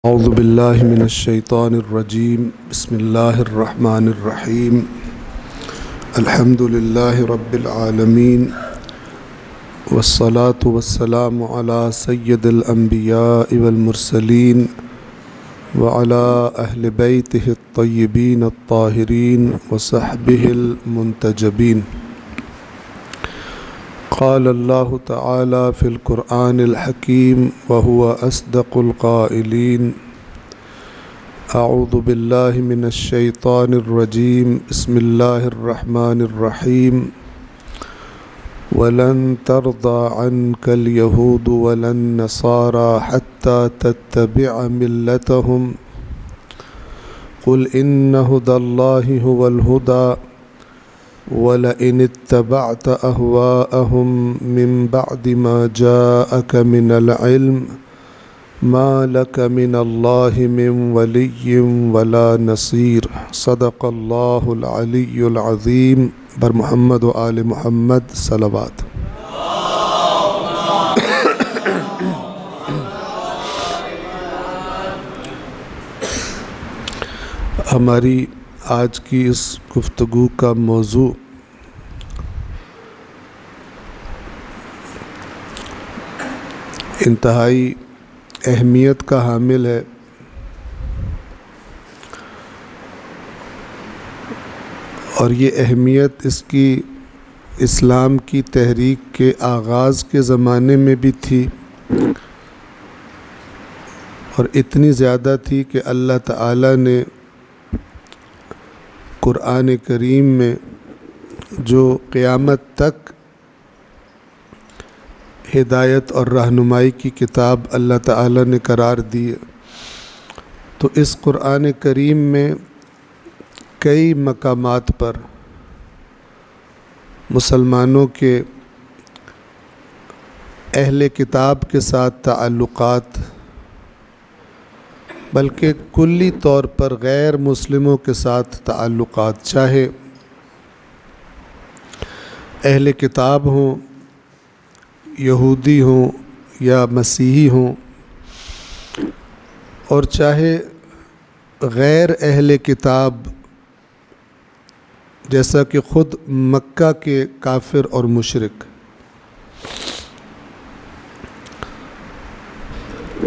اعوذ باللہ من الشیطان الرجیم بسم اللہ الرحمن الرحیم الحمد للہ رب العالمین والصلاة والسلام علی سید الانبیاء والمرسلین وعلی اہل بیتہ الطیبین الطاہرین وصحبہ المنتجبین۔ قال اللہ تعالی فی القرآن الحکیم وهو اصدق القائلین۔ اعوذ باللہ من الشیطان الرجیم بسم اللہ الرحمن الرحیم۔ ولن ترضى عنك اليهود ولا النصارى حتى تتبع ملتهم قل إن هدى الله هو الهدى ولئن اتبعت أهواءهم من بعد ما جاءك من العلم ما لك من الله من ولي ولا نصير۔ صدق الله العلي العظيم۔ بر محمد و آل محمد صلوات۔ ہماری آج کی اس گفتگو کا موضوع انتہائی اہمیت کا حامل ہے، اور یہ اہمیت اس کی اسلام کی تحریک کے آغاز کے زمانے میں بھی تھی، اور اتنی زیادہ تھی کہ اللہ تعالی نے قرآن کریم میں جو قیامت تک ہدایت اور رہنمائی کی کتاب اللہ تعالی نے قرار دی ہے، تو اس قرآن کریم میں کئی مقامات پر مسلمانوں کے اہل کتاب کے ساتھ تعلقات، بلکہ کلی طور پر غیر مسلموں کے ساتھ تعلقات، چاہے اہل کتاب ہوں، یہودی ہوں یا مسیحی ہوں، اور چاہے غیر اہل کتاب جیسا کہ خود مکہ کے کافر اور مشرک۔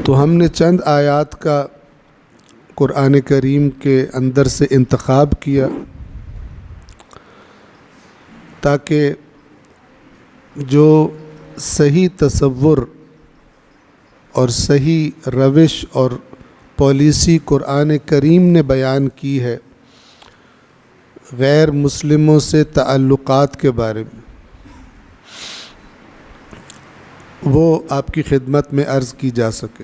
تو ہم نے چند آیات کا قرآن کریم کے اندر سے انتخاب کیا تاکہ جو صحیح تصور اور صحیح روش اور پالیسی قرآن کریم نے بیان کی ہے غیر مسلموں سے تعلقات کے بارے میں، وہ آپ کی خدمت میں عرض کی جا سکے۔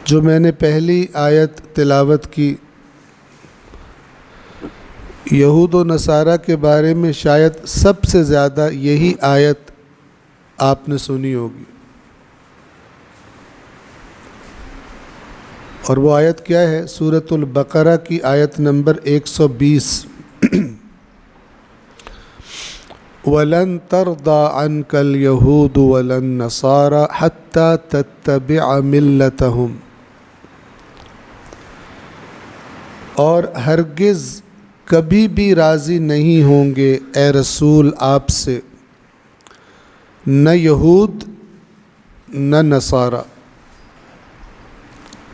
جو میں نے پہلی آیت تلاوت کی، یہود و نصارہ کے بارے میں شاید سب سے زیادہ یہی آیت آپ نے سنی ہوگی، اور وہ آیت کیا ہے؟ سورۃ البقرہ کی آیت نمبر 120۔ وَلَن تَرْضَىٰ عَنْكَ الْيَهُودُ وَلَا النَّصَارَىٰ حَتَّىٰ تَتَّبِعَ مِلَّتَهُمْ، اور ہرگز کبھی بھی راضی نہیں ہوں گے اے رسول آپ سے، نہ یہود نہ نصارہ،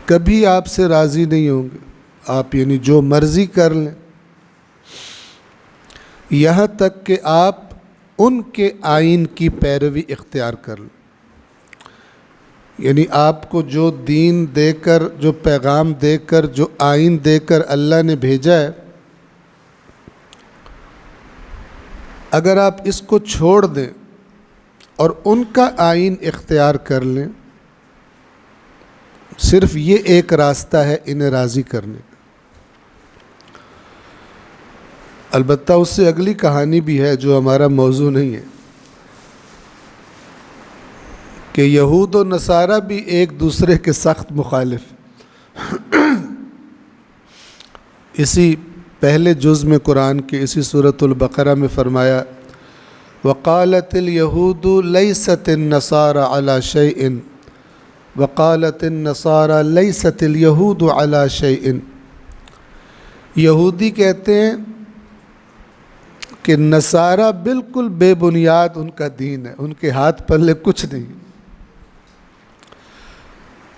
کبھی آپ سے راضی نہیں ہوں گے، آپ یعنی جو مرضی کر لیں، یہاں تک کہ آپ ان کے آئین کی پیروی اختیار کر لیں۔ یعنی آپ کو جو دین دے کر، جو پیغام دے کر، جو آئین دے کر اللہ نے بھیجا ہے، اگر آپ اس کو چھوڑ دیں اور ان کا آئین اختیار کر لیں، صرف یہ ایک راستہ ہے انہیں راضی کرنے کا۔ البتہ اس سے اگلی کہانی بھی ہے جو ہمارا موضوع نہیں ہے، کہ یہود و نصارہ بھی ایک دوسرے کے سخت مخالف۔ اسی پہلے جز میں قرآن کے اسی سورۃ البقرہ میں فرمایا وقالت اليهود ليست النصارى على شيء وقالت النصارى لیست الیہود علی شیء، یہودی کہتے ہیں کہ نصارہ بالکل بے بنیاد ان کا دین ہے، ان کے ہاتھ پلے کچھ نہیں،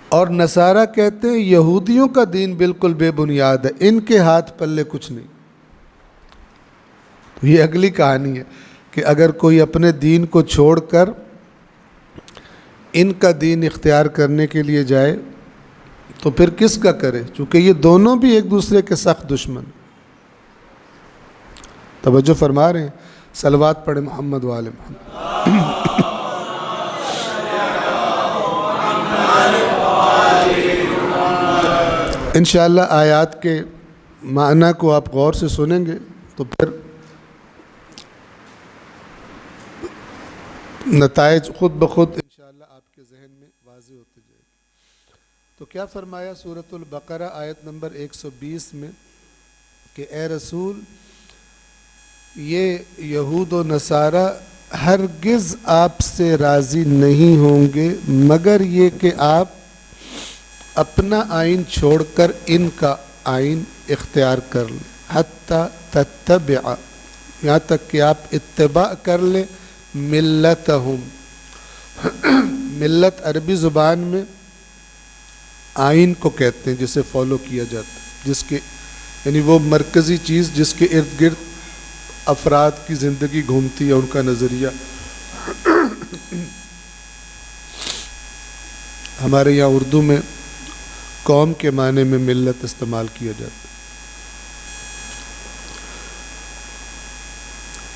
اور نصارہ کہتے ہیں یہودیوں کا دین بالکل بے بنیاد ہے، ان کے ہاتھ پلے کچھ نہیں۔ تو یہ اگلی کہانی ہے کہ اگر کوئی اپنے دین کو چھوڑ کر ان کا دین اختیار کرنے کے لیے جائے تو پھر کس کا کرے، چونکہ یہ دونوں بھی ایک دوسرے کے سخت دشمن۔ توجہ فرما رہے ہیں، صلوات پڑھیں محمد وآل محمد۔ انشاءاللہ آیات کے معنی کو آپ غور سے سنیں گے تو پھر نتائج خود بخود انشاءاللہ آپ کے ذہن میں واضح ہوتے جائیں گے۔ تو کیا فرمایا سورۃ البقرہ آیت نمبر 120 میں کہ اے رسول، یہ یہود و نصارہ ہرگز آپ سے راضی نہیں ہوں گے مگر یہ کہ آپ اپنا آئین چھوڑ کر ان کا آئین اختیار کر لیں، حتی تتبع، یہاں تک کہ آپ اتباع کر لیں ملتہم۔ ملت عربی زبان میں آئین کو کہتے ہیں جسے فالو کیا جاتا ہے، جس کے یعنی وہ مرکزی چیز جس کے ارد گرد افراد کی زندگی گھومتی ہے، ان کا نظریہ۔ ہمارے یہاں اردو میں قوم کے معنی میں ملت استعمال کیا جاتا ہے۔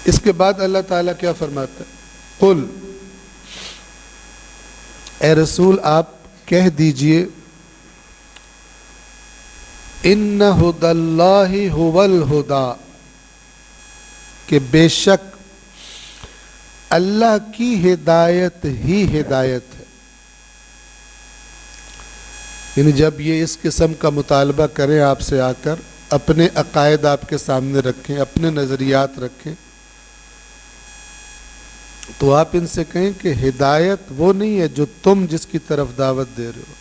اس کے بعد اللہ تعالیٰ کیا فرماتا ہے؟ قل، اے رسول آپ کہہ دیجئے، ان ھدی اللہ ھو الھدی، کہ بے شک اللہ کی ہدایت ہی ہدایت ہے۔ یعنی جب یہ اس قسم کا مطالبہ کریں آپ سے آ کر، اپنے عقائد آپ کے سامنے رکھیں، اپنے نظریات رکھیں، تو آپ ان سے کہیں کہ ہدایت وہ نہیں ہے جو تم جس کی طرف دعوت دے رہے ہو،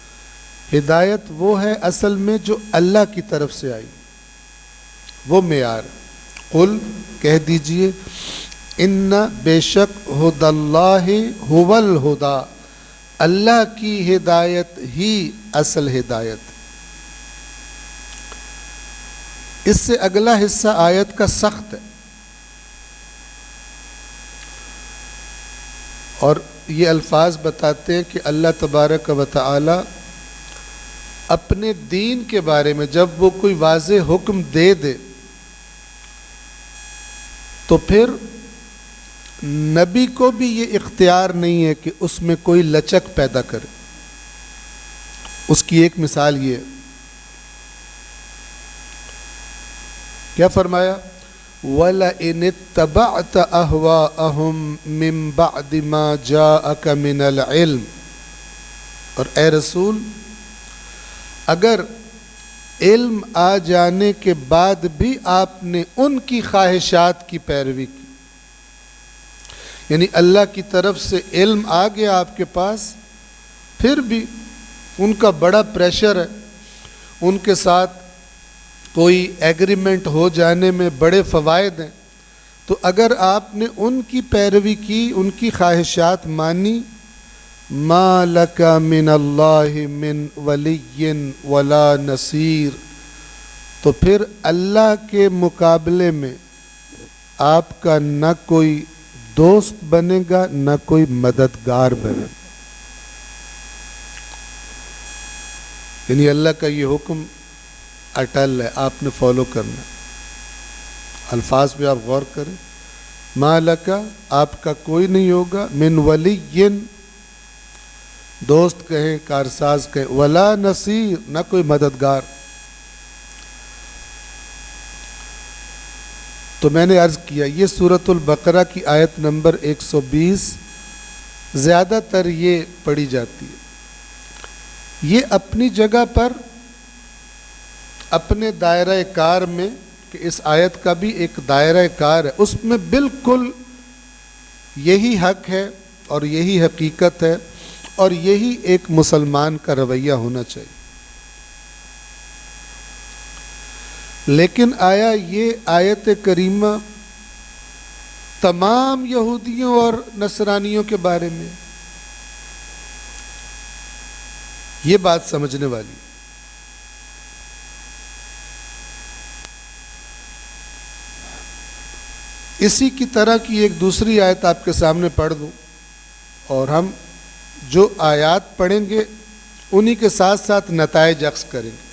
ہدایت وہ ہے اصل میں جو اللہ کی طرف سے آئی، وہ معیار۔ قل، کہہ دیجئے، ان بے شک ھدی اللہ ھو الھدی، اللہ کی ہدایت ہی اصل ہدایت۔ اس سے اگلا حصہ آیت کا سخت ہے، اور یہ الفاظ بتاتے ہیں کہ اللہ تبارک و تعالی اپنے دین کے بارے میں جب وہ کوئی واضح حکم دے دے تو پھر نبی کو بھی یہ اختیار نہیں ہے کہ اس میں کوئی لچک پیدا کرے۔ اس کی ایک مثال یہ ہے، کیا فرمایا؟ وَلَئِنِ اتَّبَعْتَ أَهْوَاءَهُمْ مِنْ بَعْدِ مَا جَاءَكَ مِنَ الْعِلْمِ، اور اے رسول اگر علم آ جانے کے بعد بھی آپ نے ان کی خواہشات کی پیروی کی، یعنی اللہ کی طرف سے علم آ گیا آپ کے پاس، پھر بھی ان کا بڑا پریشر ہے، ان کے ساتھ کوئی ایگریمنٹ ہو جانے میں بڑے فوائد ہیں، تو اگر آپ نے ان کی پیروی کی، ان کی خواہشات مانی، ما لک من اللہ من ولی ولا نصیر، تو پھر اللہ کے مقابلے میں آپ کا نہ کوئی دوست بنے گا نہ کوئی مددگار بنے گا۔ یعنی اللہ کا یہ حکم اٹل ہے، آپ نے فالو کرنا ہے۔ الفاظ پہ آپ غور کریں، ما لکا، آپ کا کوئی نہیں ہوگا، من ولی، دوست کہیں، کارساز کہیں، ولا نصیر، نہ کوئی مددگار۔ تو میں نے عرض کیا یہ سورۃ البقرہ کی آیت نمبر 120 زیادہ تر یہ پڑھی جاتی ہے۔ یہ اپنی جگہ پر اپنے دائرہ کار میں، کہ اس آیت کا بھی ایک دائرہ کار ہے، اس میں بالکل یہی حق ہے اور یہی حقیقت ہے، اور یہی ایک مسلمان کا رویہ ہونا چاہیے۔ لیکن آیا یہ آیت کریمہ تمام یہودیوں اور نصرانیوں کے بارے میں؟ یہ بات سمجھنے والی۔ اسی کی طرح کی ایک دوسری آیت آپ کے سامنے پڑھ دوں، اور ہم جو آیات پڑھیں گے انہی کے ساتھ ساتھ نتائج اخذ کریں گے۔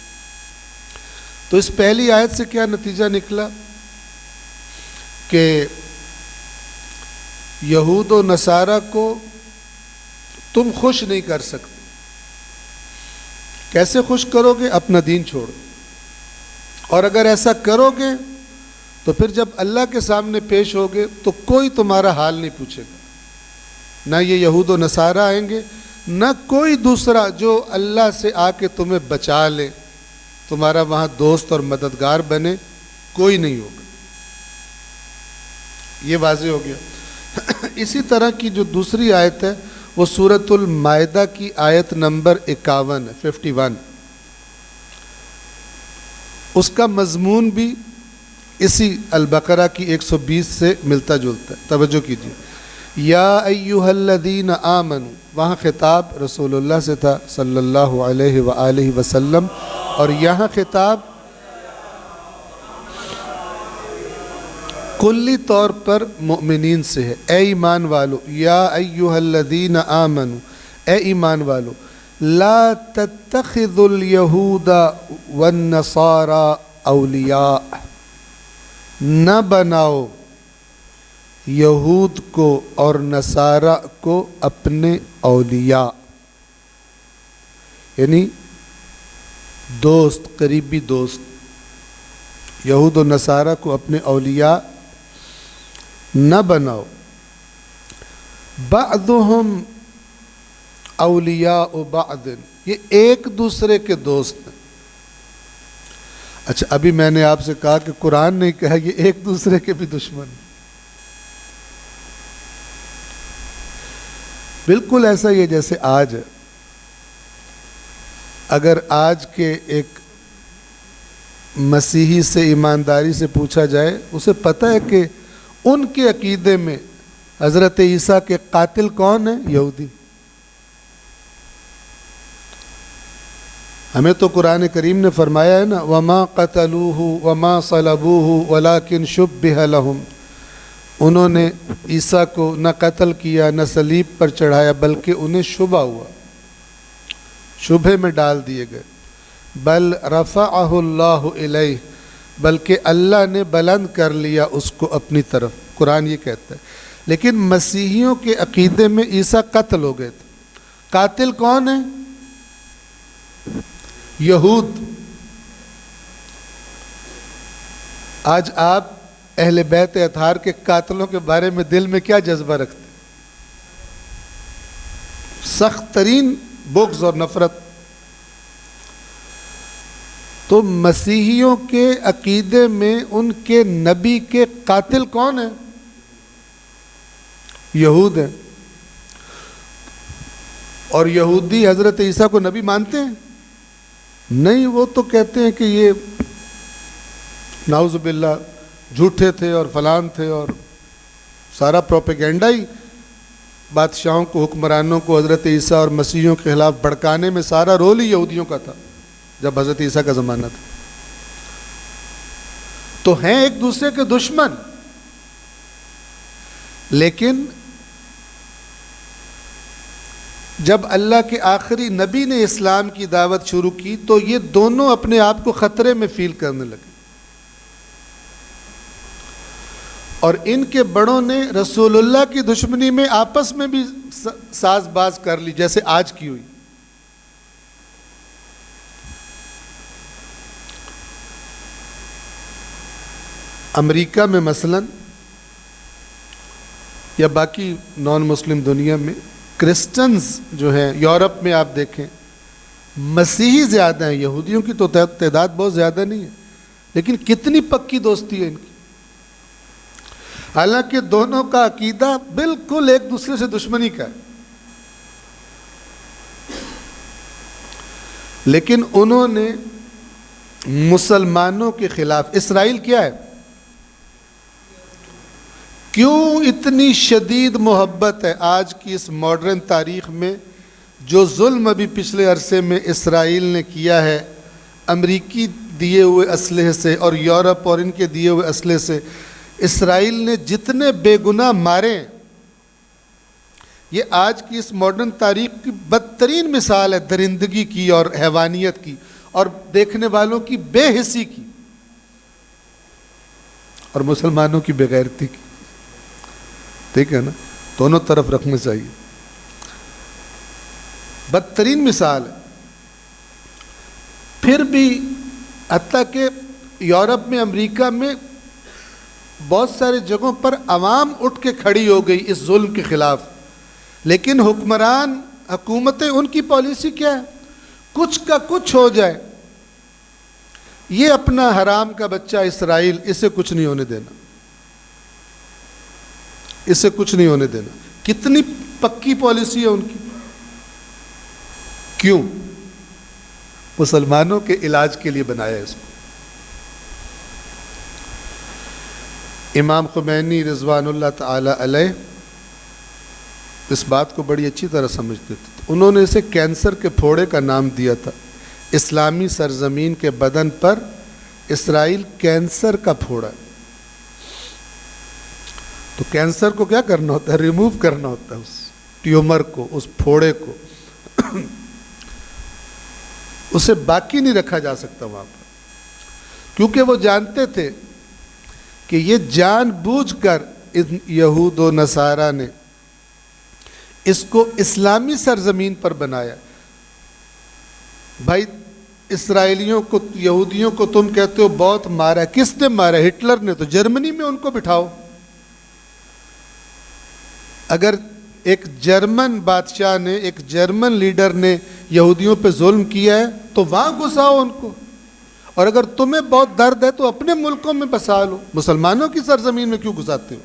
تو اس پہلی آیت سے کیا نتیجہ نکلا کہ یہود و نصارہ کو تم خوش نہیں کر سکتے۔ کیسے خوش کرو گے؟ اپنا دین چھوڑو، اور اگر ایسا کرو گے تو پھر جب اللہ کے سامنے پیش ہوگے تو کوئی تمہارا حال نہیں پوچھے گا، نہ یہ یہود و نصارہ آئیں گے، نہ کوئی دوسرا جو اللہ سے آ کے تمہیں بچا لے، تمہارا وہاں دوست اور مددگار بنے، کوئی نہیں ہوگا۔ یہ واضح ہو گیا۔ اسی طرح کی جو دوسری آیت ہے وہ سورۃ المائدہ کی آیت نمبر 51 ہے، 51۔ اس کا مضمون بھی اسی البقرہ کی 120 سے ملتا جلتا ہے۔ توجہ کیجیے۔ یا ایہا الذین آمنوا، وہاں خطاب رسول اللہ سے تھا صلی اللہ علیہ وآلہ وسلم، اور یہاں خطاب کلی طور پر مؤمنین سے ہے۔ اے ایمان والو، یا ایہا الذین آمنوا، اے ایمان والو، لا تتخذوا الیہود والنصارى اولیاء، نہ بناؤ یہود کو اور نصارہ کو اپنے اولیاء، یعنی دوست، قریبی دوست۔ یہود و نصارہ کو اپنے اولیاء نہ بناؤ۔ بعضهم اولیاء بعض، یہ ایک دوسرے کے دوست ہیں۔ اچھا، ابھی میں نے آپ سے کہا کہ قرآن نے کہا یہ ایک دوسرے کے بھی دشمن ہیں۔ بالکل ایسا ہی ہے جیسے آج ہے۔ اگر آج کے ایک مسیحی سے ایمانداری سے پوچھا جائے، اسے پتہ ہے کہ ان کے عقیدے میں حضرت عیسیٰ کے قاتل کون ہیں؟ یہودی۔ ہمیں تو قرآن کریم نے فرمایا ہے نا، وَمَا قَتَلُوهُ وَمَا صَلَبُوهُ وَلَكِنْ شُبِّهَ لَهُمْ، انہوں نے عیسیٰ کو نہ قتل کیا نہ صلیب پر چڑھایا، بلکہ انہیں شبہ ہوا، شبہ میں ڈال دیے گئے۔ بل رفعہ اللہ الیہ، بلکہ اللہ نے بلند کر لیا اس کو اپنی طرف، قرآن یہ کہتا ہے۔ لیکن مسیحیوں کے عقیدے میں عیسیٰ قتل ہو گئے تھے۔ قاتل کون ہے؟ یہود۔ آج آپ اہل بیت اطہار کے قاتلوں کے بارے میں دل میں کیا جذبہ رکھتے؟ سخت ترین بغض اور نفرت۔ تو مسیحیوں کے عقیدے میں ان کے نبی کے قاتل کون ہیں؟ یہود ہیں۔ اور یہودی حضرت عیسیٰ کو نبی مانتے ہیں؟ نہیں، وہ تو کہتے ہیں کہ یہ نعوذ باللہ جھوٹے تھے اور فلان تھے، اور سارا پروپیگنڈا ہی بادشاہوں کو، حکمرانوں کو حضرت عیسیٰ اور مسیحیوں کے خلاف بھڑکانے میں سارا رول ہی یہودیوں کا تھا جب حضرت عیسیٰ کا زمانہ تھا۔ تو ہیں ایک دوسرے کے دشمن، لیکن جب اللہ کے آخری نبی نے اسلام کی دعوت شروع کی تو یہ دونوں اپنے آپ کو خطرے میں فیل کرنے لگے، اور ان کے بڑوں نے رسول اللہ کی دشمنی میں آپس میں بھی ساز باز کر لی، جیسے آج کی ہوئی۔ امریکہ میں مثلاً یا باقی نان مسلم دنیا میں کرسچنز جو ہیں، یورپ میں آپ دیکھیں مسیحی زیادہ ہیں، یہودیوں کی تو تعداد بہت زیادہ نہیں ہے، لیکن کتنی پکی دوستی ہے ان کی، حالانکہ دونوں کا عقیدہ بالکل ایک دوسرے سے دشمنی کا ہے۔ لیکن انہوں نے مسلمانوں کے خلاف، اسرائیل کیا ہے، کیوں اتنی شدید محبت ہے آج کی اس ماڈرن تاریخ میں؟ جو ظلم ابھی پچھلے عرصے میں اسرائیل نے کیا ہے امریکی دیے ہوئے اسلحے سے اور یورپ اور ان کے دیے ہوئے اسلحے سے، اسرائیل نے جتنے بے گناہ مارے ہیں، یہ آج کی اس ماڈرن تاریخ کی بدترین مثال ہے درندگی کی اور حیوانیت کی اور دیکھنے والوں کی بے حسی کی اور مسلمانوں کی بے غیرتی کی. ٹھیک ہے نا؟ دونوں طرف رکھنا چاہیے. بدترین مثال ہے. پھر بھی حتیٰ کہ یورپ میں، امریکہ میں بہت سارے جگہوں پر عوام اٹھ کے کھڑی ہو گئی اس ظلم کے خلاف، لیکن حکمران حکومتیں، ان کی پالیسی کیا ہے؟ کچھ کا کچھ ہو جائے، یہ اپنا حرام کا بچہ اسرائیل، اسے کچھ نہیں ہونے دینا، اسے کچھ نہیں ہونے دینا. کتنی پکی پالیسی ہے ان کی. کیوں؟ مسلمانوں کے علاج کے لیے بنایا ہے اس کو. امام خمینی رضوان اللہ تعالی علیہ اس بات کو بڑی اچھی طرح سمجھتے تھے. انہوں نے اسے کینسر کے پھوڑے کا نام دیا تھا. اسلامی سرزمین کے بدن پر اسرائیل کینسر کا پھوڑا ہے. تو کینسر کو کیا کرنا ہوتا ہے؟ ریموو کرنا ہوتا ہے اس ٹیومر کو، اس پھوڑے کو. اسے باقی نہیں رکھا جا سکتا وہاں پر، کیونکہ وہ جانتے تھے کہ یہ جان بوجھ کر یہود و نصارہ نے اس کو اسلامی سرزمین پر بنایا. بھائی اسرائیلیوں کو، یہودیوں کو تم کہتے ہو بہت مارا. کس نے مارا؟ ہٹلر نے. تو جرمنی میں ان کو بٹھاؤ. اگر ایک جرمن بادشاہ نے، ایک جرمن لیڈر نے یہودیوں پہ ظلم کیا ہے تو وہاں گھساؤ ان کو. اور اگر تمہیں بہت درد ہے تو اپنے ملکوں میں بسا لو. مسلمانوں کی سرزمین میں کیوں گھساتے ہو؟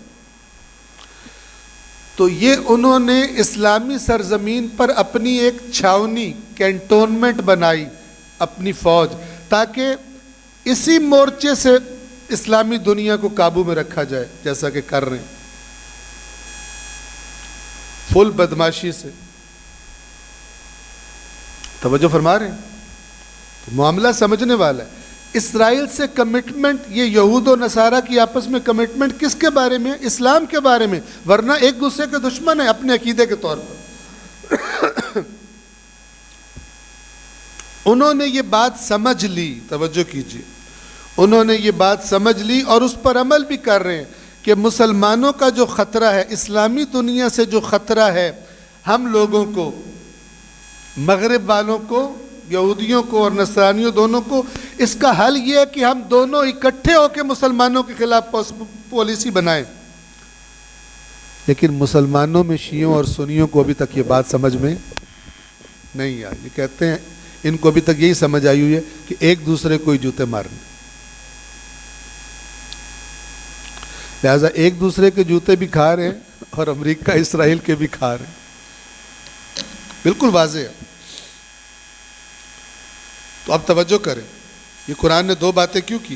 تو یہ انہوں نے اسلامی سرزمین پر اپنی ایک چھاونی، کینٹونمنٹ بنائی، اپنی فوج، تاکہ اسی مورچے سے اسلامی دنیا کو قابو میں رکھا جائے، جیسا کہ کر رہے ہیں فل بدماشی سے. توجہ فرما رہے ہیں؟ تو معاملہ سمجھنے والا ہے. اسرائیل سے کمٹمنٹ، یہ یہود و نصارہ کی آپس میں کمٹمنٹ کس کے بارے میں؟ اسلام کے بارے میں. ورنہ ایک دوسرے کے دشمن ہیں اپنے عقیدے کے طور پر. انہوں نے یہ بات سمجھ لی. توجہ کیجیے، انہوں نے یہ بات سمجھ لی اور اس پر عمل بھی کر رہے ہیں کہ مسلمانوں کا جو خطرہ ہے، اسلامی دنیا سے جو خطرہ ہے، ہم لوگوں کو، مغرب والوں کو، یہودیوں کو اور نصرانیوں دونوں کو، اس کا حل یہ ہے کہ ہم دونوں اکٹھے ہو کے مسلمانوں کے خلاف پالیسی بنائیں. لیکن مسلمانوں میں شیعوں اور سنیوں کو ابھی تک یہ بات سمجھ میں نہیں آئی. یہ کہتے ہیں ان کو ابھی تک یہی سمجھ آئی ہوئی ہے کہ ایک دوسرے کو ہی جوتے مارنے. لہٰذا ایک دوسرے کے جوتے بھی کھا رہے ہیں اور امریکہ اسرائیل کے بھی کھا رہے ہیں. بالکل واضح ہے. تو اب توجہ کریں، یہ قرآن نے دو باتیں کیوں کی؟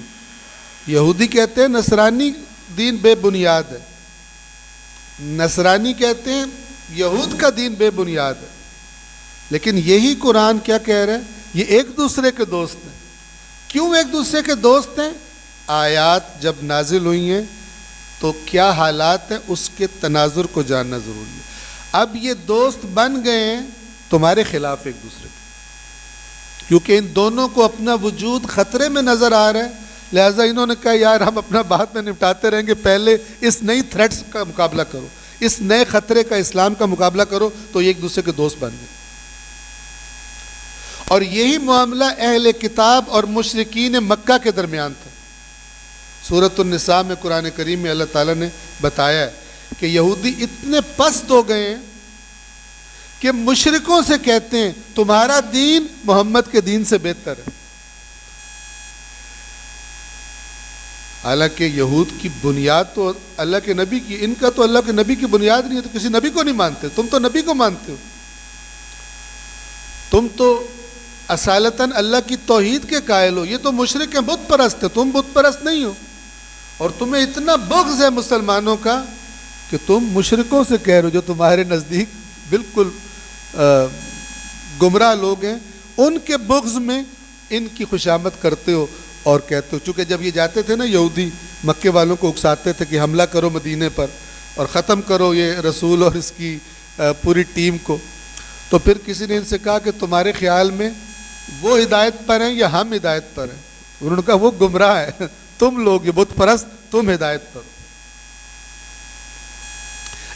یہودی کہتے ہیں نصرانی دین بے بنیاد ہے، نصرانی کہتے ہیں یہود کا دین بے بنیاد ہے. لیکن یہی قرآن کیا کہہ رہا ہے؟ یہ ایک دوسرے کے دوست ہیں. کیوں ایک دوسرے کے دوست ہیں؟ آیات جب نازل ہوئی ہیں تو کیا حالات ہیں اس کے تناظر کو جاننا ضروری ہے. اب یہ دوست بن گئے ہیں تمہارے خلاف ایک دوسرے کے، کیونکہ ان دونوں کو اپنا وجود خطرے میں نظر آ رہا ہے. لہٰذا انہوں نے کہا یار ہم اپنا بعد میں نپٹاتے رہیں گے، پہلے اس نئی تھریٹس کا مقابلہ کرو، اس نئے خطرے کا، اسلام کا مقابلہ کرو. تو یہ ایک دوسرے کے دوست بن گئے. اور یہی معاملہ اہل کتاب اور مشرکین مکہ کے درمیان تھا. سورۃ النساء میں قرآن کریم میں اللہ تعالیٰ نے بتایا ہے کہ یہودی اتنے پست ہو گئے ہیں کہ مشرکوں سے کہتے ہیں تمہارا دین محمد کے دین سے بہتر ہے. حالانکہ یہود کی بنیاد تو اللہ کے نبی کی، ان کا تو اللہ کے نبی کی بنیاد نہیں ہے، تو کسی نبی کو نہیں مانتے. تم تو نبی کو مانتے ہو. تم تو اصالتاً اللہ کی توحید کے قائل ہو، یہ تو مشرک ہیں، بت پرست ہے، تم بت پرست نہیں ہو، اور تمہیں اتنا بغض ہے مسلمانوں کا کہ تم مشرکوں سے کہہ رہے ہو جو تمہارے نزدیک بالکل گمراہ لوگ ہیں، ان کے بغض میں ان کی خوشامد کرتے ہو اور کہتے ہو. چونکہ جب یہ جاتے تھے نا یہودی مکے والوں کو اکساتے تھے کہ حملہ کرو مدینے پر اور ختم کرو یہ رسول اور اس کی پوری ٹیم کو، تو پھر کسی نے ان سے کہا کہ تمہارے خیال میں وہ ہدایت پر ہیں یا ہم ہدایت پر ہیں؟ انہوں نے کہا وہ گمراہ ہے، تم لوگ یہ بت پرست، تم ہدایت پر ہو.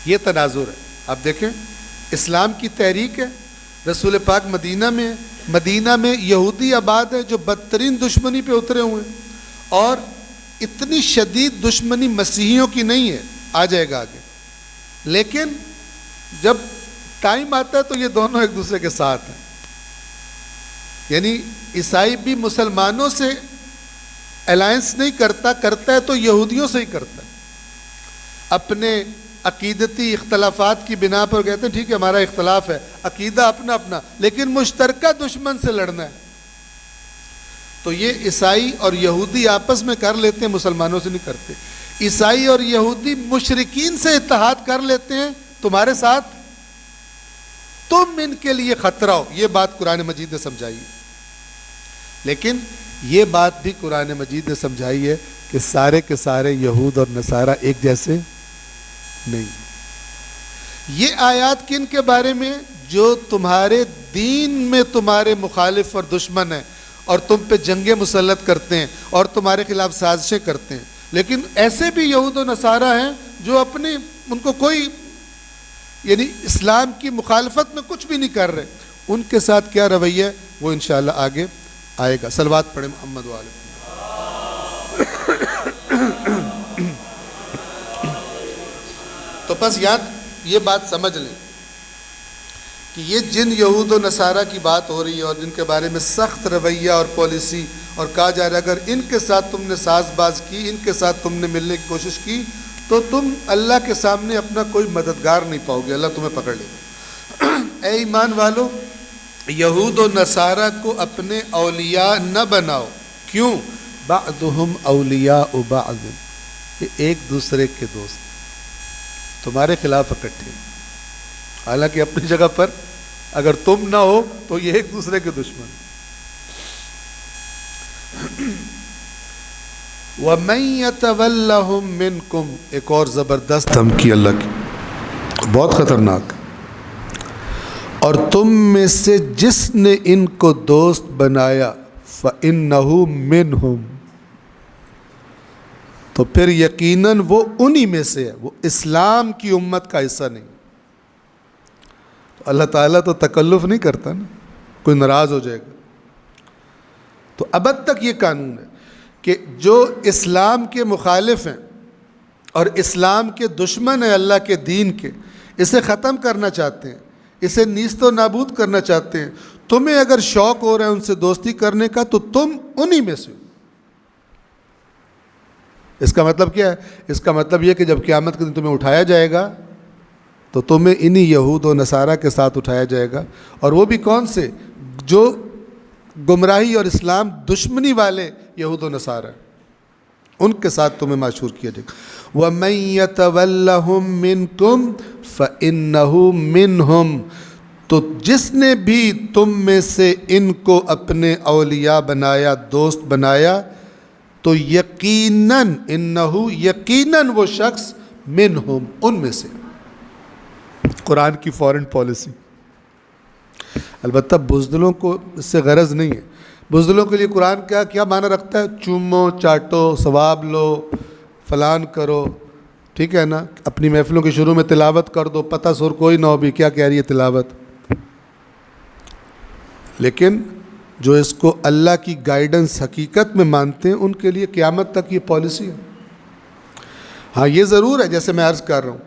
یہ تناظر ہے. آپ دیکھیں اسلام کی تحریک ہے، رسول پاک مدینہ میں ہے، مدینہ میں یہودی آباد ہے جو بدترین دشمنی پہ اترے ہوئے ہیں، اور اتنی شدید دشمنی مسیحیوں کی نہیں ہے، آ جائے گا آگے، لیکن جب ٹائم آتا ہے تو یہ دونوں ایک دوسرے کے ساتھ ہیں. یعنی عیسائی بھی مسلمانوں سے الائنس نہیں کرتا ہے تو یہودیوں سے ہی کرتا ہے. اپنے عقیدتی اختلافات کی بنا پر کہتے ہیں ٹھیک ہے ہمارا اختلاف ہے، عقیدہ اپنا اپنا، لیکن مشترکہ دشمن سے لڑنا ہے. تو یہ عیسائی اور یہودی آپس میں کر لیتے ہیں، مسلمانوں سے نہیں کرتے. عیسائی اور یہودی مشرکین سے اتحاد کر لیتے ہیں تمہارے ساتھ، تم ان کے لیے خطرہ ہو. یہ بات قرآن مجید نے سمجھائی ہے، لیکن یہ بات بھی قرآن مجید نے سمجھائی ہے کہ سارے کے سارے یہود اور نصارہ ایک جیسے نہیں. یہ آیات کن کے بارے میں؟ جو تمہارے دین میں تمہارے مخالف اور دشمن ہیں اور تم پہ جنگیں مسلط کرتے ہیں اور تمہارے خلاف سازشیں کرتے ہیں. لیکن ایسے بھی یہود و نصارہ ہیں جو اپنے ان کو کوئی یعنی اسلام کی مخالفت میں کچھ بھی نہیں کر رہے. ان کے ساتھ کیا رویہ ہے وہ انشاءاللہ آگے آئے گا. صلوات پڑھیں محمد والے. تو بس یاد یہ بات سمجھ لیں کہ یہ جن یہود و نصارہ کی بات ہو رہی ہے اور جن کے بارے میں سخت رویہ اور پالیسی اور کہا جا رہا ہے اگر ان کے ساتھ تم نے ساز باز کی، ان کے ساتھ تم نے ملنے کی کوشش کی تو تم اللہ کے سامنے اپنا کوئی مددگار نہیں پاؤ گے، اللہ تمہیں پکڑ لے گا. اے ایمان والو، یہود و نصارہ کو اپنے اولیاء نہ بناؤ. کیوں؟ بعضهم اولیاء بعض، یہ ایک دوسرے کے دوست تمہارے خلاف اکٹھے، حالانکہ اپنی جگہ پر اگر تم نہ ہو تو یہ ایک دوسرے کے دشمن. وَمَن يَتَوَلَّهُم مِّنكُمْ، ایک اور زبردست دھمکی اللہ کی، بہت خطرناک. اور تم میں سے جس نے ان کو دوست بنایا فَإِنَّهُ مِنْهُمْ، تو پھر یقیناً وہ انہی میں سے ہے، وہ اسلام کی امت کا حصہ نہیں. تو اللہ تعالیٰ تو تکلف نہیں کرتا نا، کوئی ناراض ہو جائے گا. تو ابد تک یہ قانون ہے کہ جو اسلام کے مخالف ہیں اور اسلام کے دشمن ہیں اللہ کے دین کے، اسے ختم کرنا چاہتے ہیں، اسے نیست و نابود کرنا چاہتے ہیں. تمہیں اگر شوق ہو رہا ہے ان سے دوستی کرنے کا تو تم انہی میں سے ہو. اس کا مطلب کیا ہے؟ اس کا مطلب یہ کہ جب قیامت کے دن تمہیں اٹھایا جائے گا تو تمہیں انہی یہود و نصارہ کے ساتھ اٹھایا جائے گا. اور وہ بھی کون سے؟ جو گمراہی اور اسلام دشمنی والے یہود و نصارہ، ان کے ساتھ تمہیں معشور کیا جائے گا. وَمَن يَتَوَلَّهُم مِّنكُمْ فَإِنَّهُ مِنْهُمْ، تو جس نے بھی تم میں سے ان کو اپنے اولیاء بنایا، دوست بنایا، تو یقیناً انہو، یقیناً وہ شخص منہم، ان میں سے. قرآن کی فورن پالیسی. البتہ بزدلوں کو اس سے غرض نہیں ہے. بزدلوں کے لیے قرآن کیا معنی رکھتا ہے؟ چومو، چاٹو، ثواب لو، فلان کرو، ٹھیک ہے نا. اپنی محفلوں کے شروع میں تلاوت کر دو، پتہ سور کوئی نہ ہو بھی کیا کہہ رہی ہے تلاوت. لیکن جو اس کو اللہ کی گائیڈنس حقیقت میں مانتے ہیں ان کے لیے قیامت تک یہ پالیسی ہے. ہاں یہ ضرور ہے، جیسے میں عرض کر رہا ہوں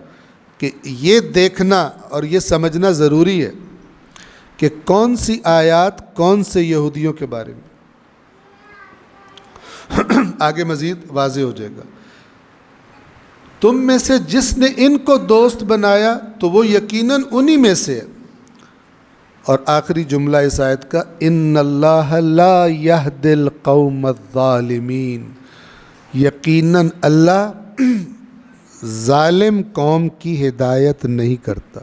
کہ یہ دیکھنا اور یہ سمجھنا ضروری ہے کہ کون سی آیات کون سے یہودیوں کے بارے میں. آگے مزید واضح ہو جائے گا. تم میں سے جس نے ان کو دوست بنایا تو وہ یقیناً انہی میں سے ہے. اور آخری جملہ اس آیت کا ان اللہ لا یہدی القوم الظالمین، یقیناً اللہ ظالم قوم کی ہدایت نہیں کرتا۔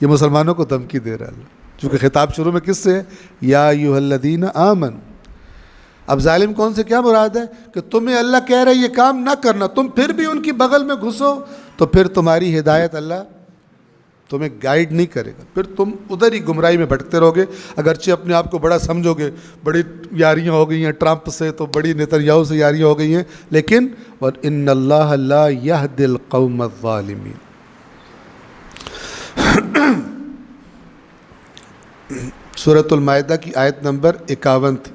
یہ مسلمانوں کو دھمکی دے رہا ہے اللہ، چونکہ خطاب شروع میں کس سے ہے؟ یا ایھا الذین آمنوا۔ اب ظالم کون سے کیا مراد ہے؟ کہ تمہیں اللہ کہہ رہا ہے یہ کام نہ کرنا، تم پھر بھی ان کی بغل میں گھسو تو پھر تمہاری ہدایت اللہ تمہیں گائیڈ نہیں کرے گا، پھر تم ادھر ہی گمراہی میں بھٹکتے رہو گے۔ اگرچہ اپنے آپ کو بڑا سمجھو گے، بڑی یاریاں ہو گئی ہیں ٹرمپ سے، تو بڑی نیتنیاہو سے یاریاں ہو گئی ہیں، لیکن وَإِنَّ اللَّهَ لَا يَهْدِي الْقَوْمَ الظَّالِمِينَ۔ سورۃ المائدہ کی آیت نمبر 51 تھی۔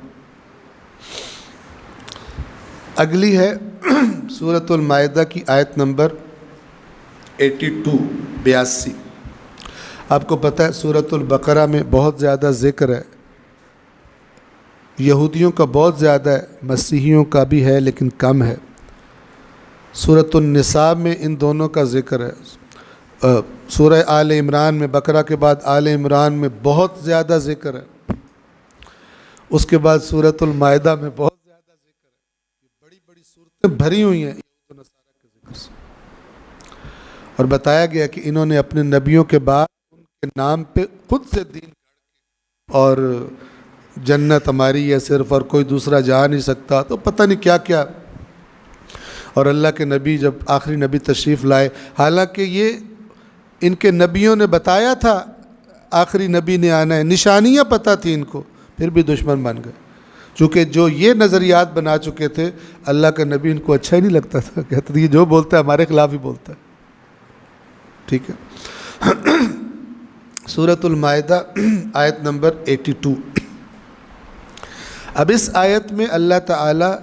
اگلی ہے سورۃ المائدہ کی آیت نمبر 82۔ آپ کو پتہ ہے سورۃ البقرہ میں بہت زیادہ ذکر ہے، یہودیوں کا بہت زیادہ ہے، مسیحیوں کا بھی ہے لیکن کم ہے۔ سورۃ النساء میں ان دونوں کا ذکر ہے، سورہ آل عمران میں، بقرہ کے بعد آل عمران میں بہت زیادہ ذکر ہے، اس کے بعد سورۃ المائدہ میں بہت زیادہ ذکر ہے۔ یہ بڑی بڑی صورتیں بھری ہوئی ہیں یہود و نصارہ کے ذکر سے، اور بتایا گیا کہ انہوں نے اپنے نبیوں کے بعد ان کے نام پہ خود سے دین اور جنت ہماری ہے صرف اور کوئی دوسرا جا نہیں سکتا، تو پتہ نہیں کیا کیا۔ اور اللہ کے نبی جب آخری نبی تشریف لائے، حالانکہ یہ ان کے نبیوں نے بتایا تھا آخری نبی نے آنا ہے، نشانیاں پتہ تھی ان کو، پھر بھی دشمن بن گئے، چونکہ جو یہ نظریات بنا چکے تھے اللہ کا نبی ان کو اچھا ہی نہیں لگتا تھا، کہتے تھے یہ جو بولتا ہے ہمارے خلاف ہی بولتا ہے۔ ٹھیک ہے، سورۃ المائدہ آیت نمبر 82۔ اب اس آیت میں اللہ تعالیٰ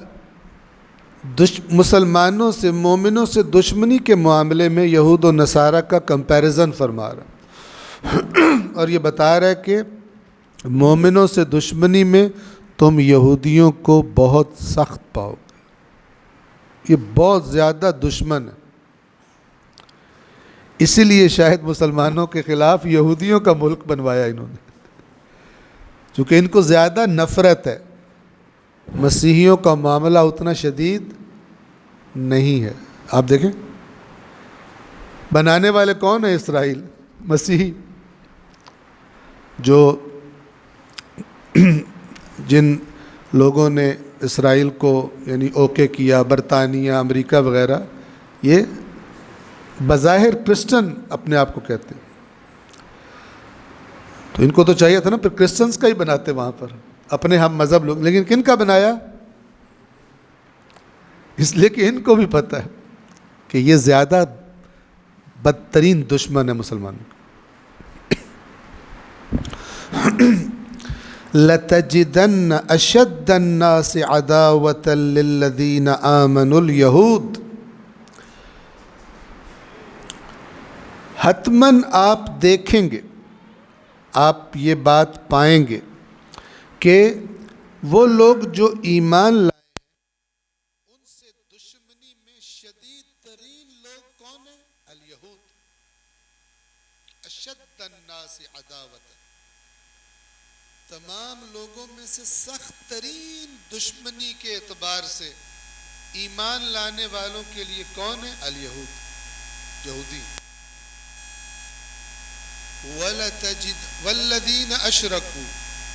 مسلمانوں سے، مومنوں سے دشمنی کے معاملے میں یہود و نصارہ کا کمپیریزن فرما رہا اور یہ بتا رہا ہے کہ مومنوں سے دشمنی میں تم یہودیوں کو بہت سخت پاؤ گے، یہ بہت زیادہ دشمن ہے۔ اسی لیے شاید مسلمانوں کے خلاف یہودیوں کا ملک بنوایا انہوں نے، چونکہ ان کو زیادہ نفرت ہے۔ مسیحیوں کا معاملہ اتنا شدید نہیں ہے۔ آپ دیکھیں بنانے والے کون ہیں؟ اسرائیل، مسیحی، جو جن لوگوں نے اسرائیل کو یعنی اوکے کیا، برطانیہ، امریکہ وغیرہ، یہ بظاہر کرسچن اپنے آپ کو کہتے ہیں، تو ان کو تو چاہیے تھا نا پھر کرسچنس کا ہی بناتے وہاں پر اپنے ہم مذہب لوگ، لیکن کن کا بنایا؟ اس لیے کہ ان کو بھی پتہ ہے کہ یہ زیادہ بدترین دشمن ہے مسلمانوں کا۔ لَتَجِدَنَّ أَشَدَّ النَّاسِ عَدَاوَةً لِلَّذِينَ آمَنُوا الْيَهُودَ، حتماً آپ دیکھیں گے، آپ یہ بات پائیں گے کہ وہ لوگ جو ایمان لائے ان سے دشمنی میں شدید ترین لوگ کون ہیں؟ الیہود، اشد الناس عداوۃ، تمام لوگوں میں سے سخت ترین دشمنی کے اعتبار سے ایمان لانے والوں کے لیے کون ہے؟ الیہود، یہودی۔ والذین اشرکوا،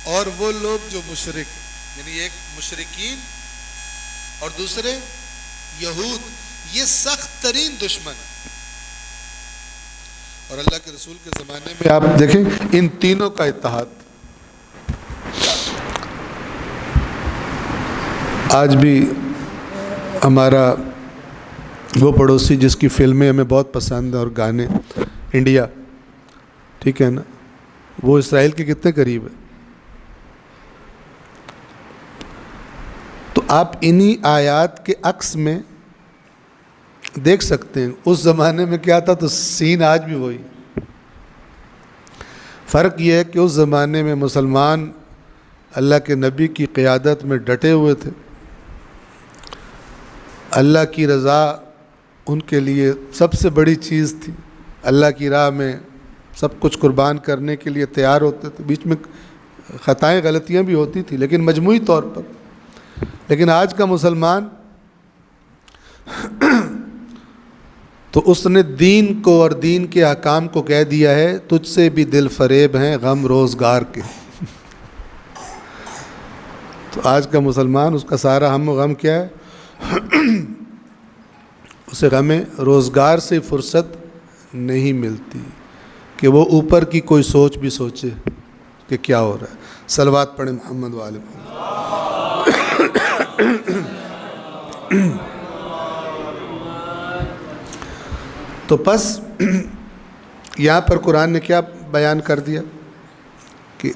اور وہ لوگ جو مشرک، یعنی ایک مشرکین اور دوسرے یہود، یہ سخت ترین دشمن۔ اور اللہ کے رسول کے زمانے میں آپ دیکھیں ان تینوں کا اتحاد۔ آج بھی ہمارا وہ پڑوسی جس کی فلمیں ہمیں بہت پسند ہیں اور گانے، انڈیا، ٹھیک ہے نا، وہ اسرائیل کے کتنے قریب ہے۔ تو آپ انہی آیات کے عکس میں دیکھ سکتے ہیں اس زمانے میں کیا تھا، تو سین آج بھی وہی۔ فرق یہ ہے کہ اس زمانے میں مسلمان اللہ کے نبی کی قیادت میں ڈٹے ہوئے تھے، اللہ کی رضا ان کے لیے سب سے بڑی چیز تھی، اللہ کی راہ میں سب کچھ قربان کرنے کے لیے تیار ہوتے تھے. بیچ میں خطائیں غلطیاں بھی ہوتی تھیں لیکن مجموعی طور پر. لیکن آج کا مسلمان تو اس نے دین کو اور دین کے احکام کو کہہ دیا ہے تجھ سے بھی دل فریب ہیں غم روزگار کے. تو آج کا مسلمان اس کا سارا ہم و غم کیا ہے؟ اسے غم روزگار سے فرصت نہیں ملتی کہ وہ اوپر کی کوئی سوچ بھی سوچے کہ کیا ہو رہا ہے. صلوات پڑھیں محمد وآل محمد. تو پس یہاں پر قرآن نے کیا بیان کر دیا کہ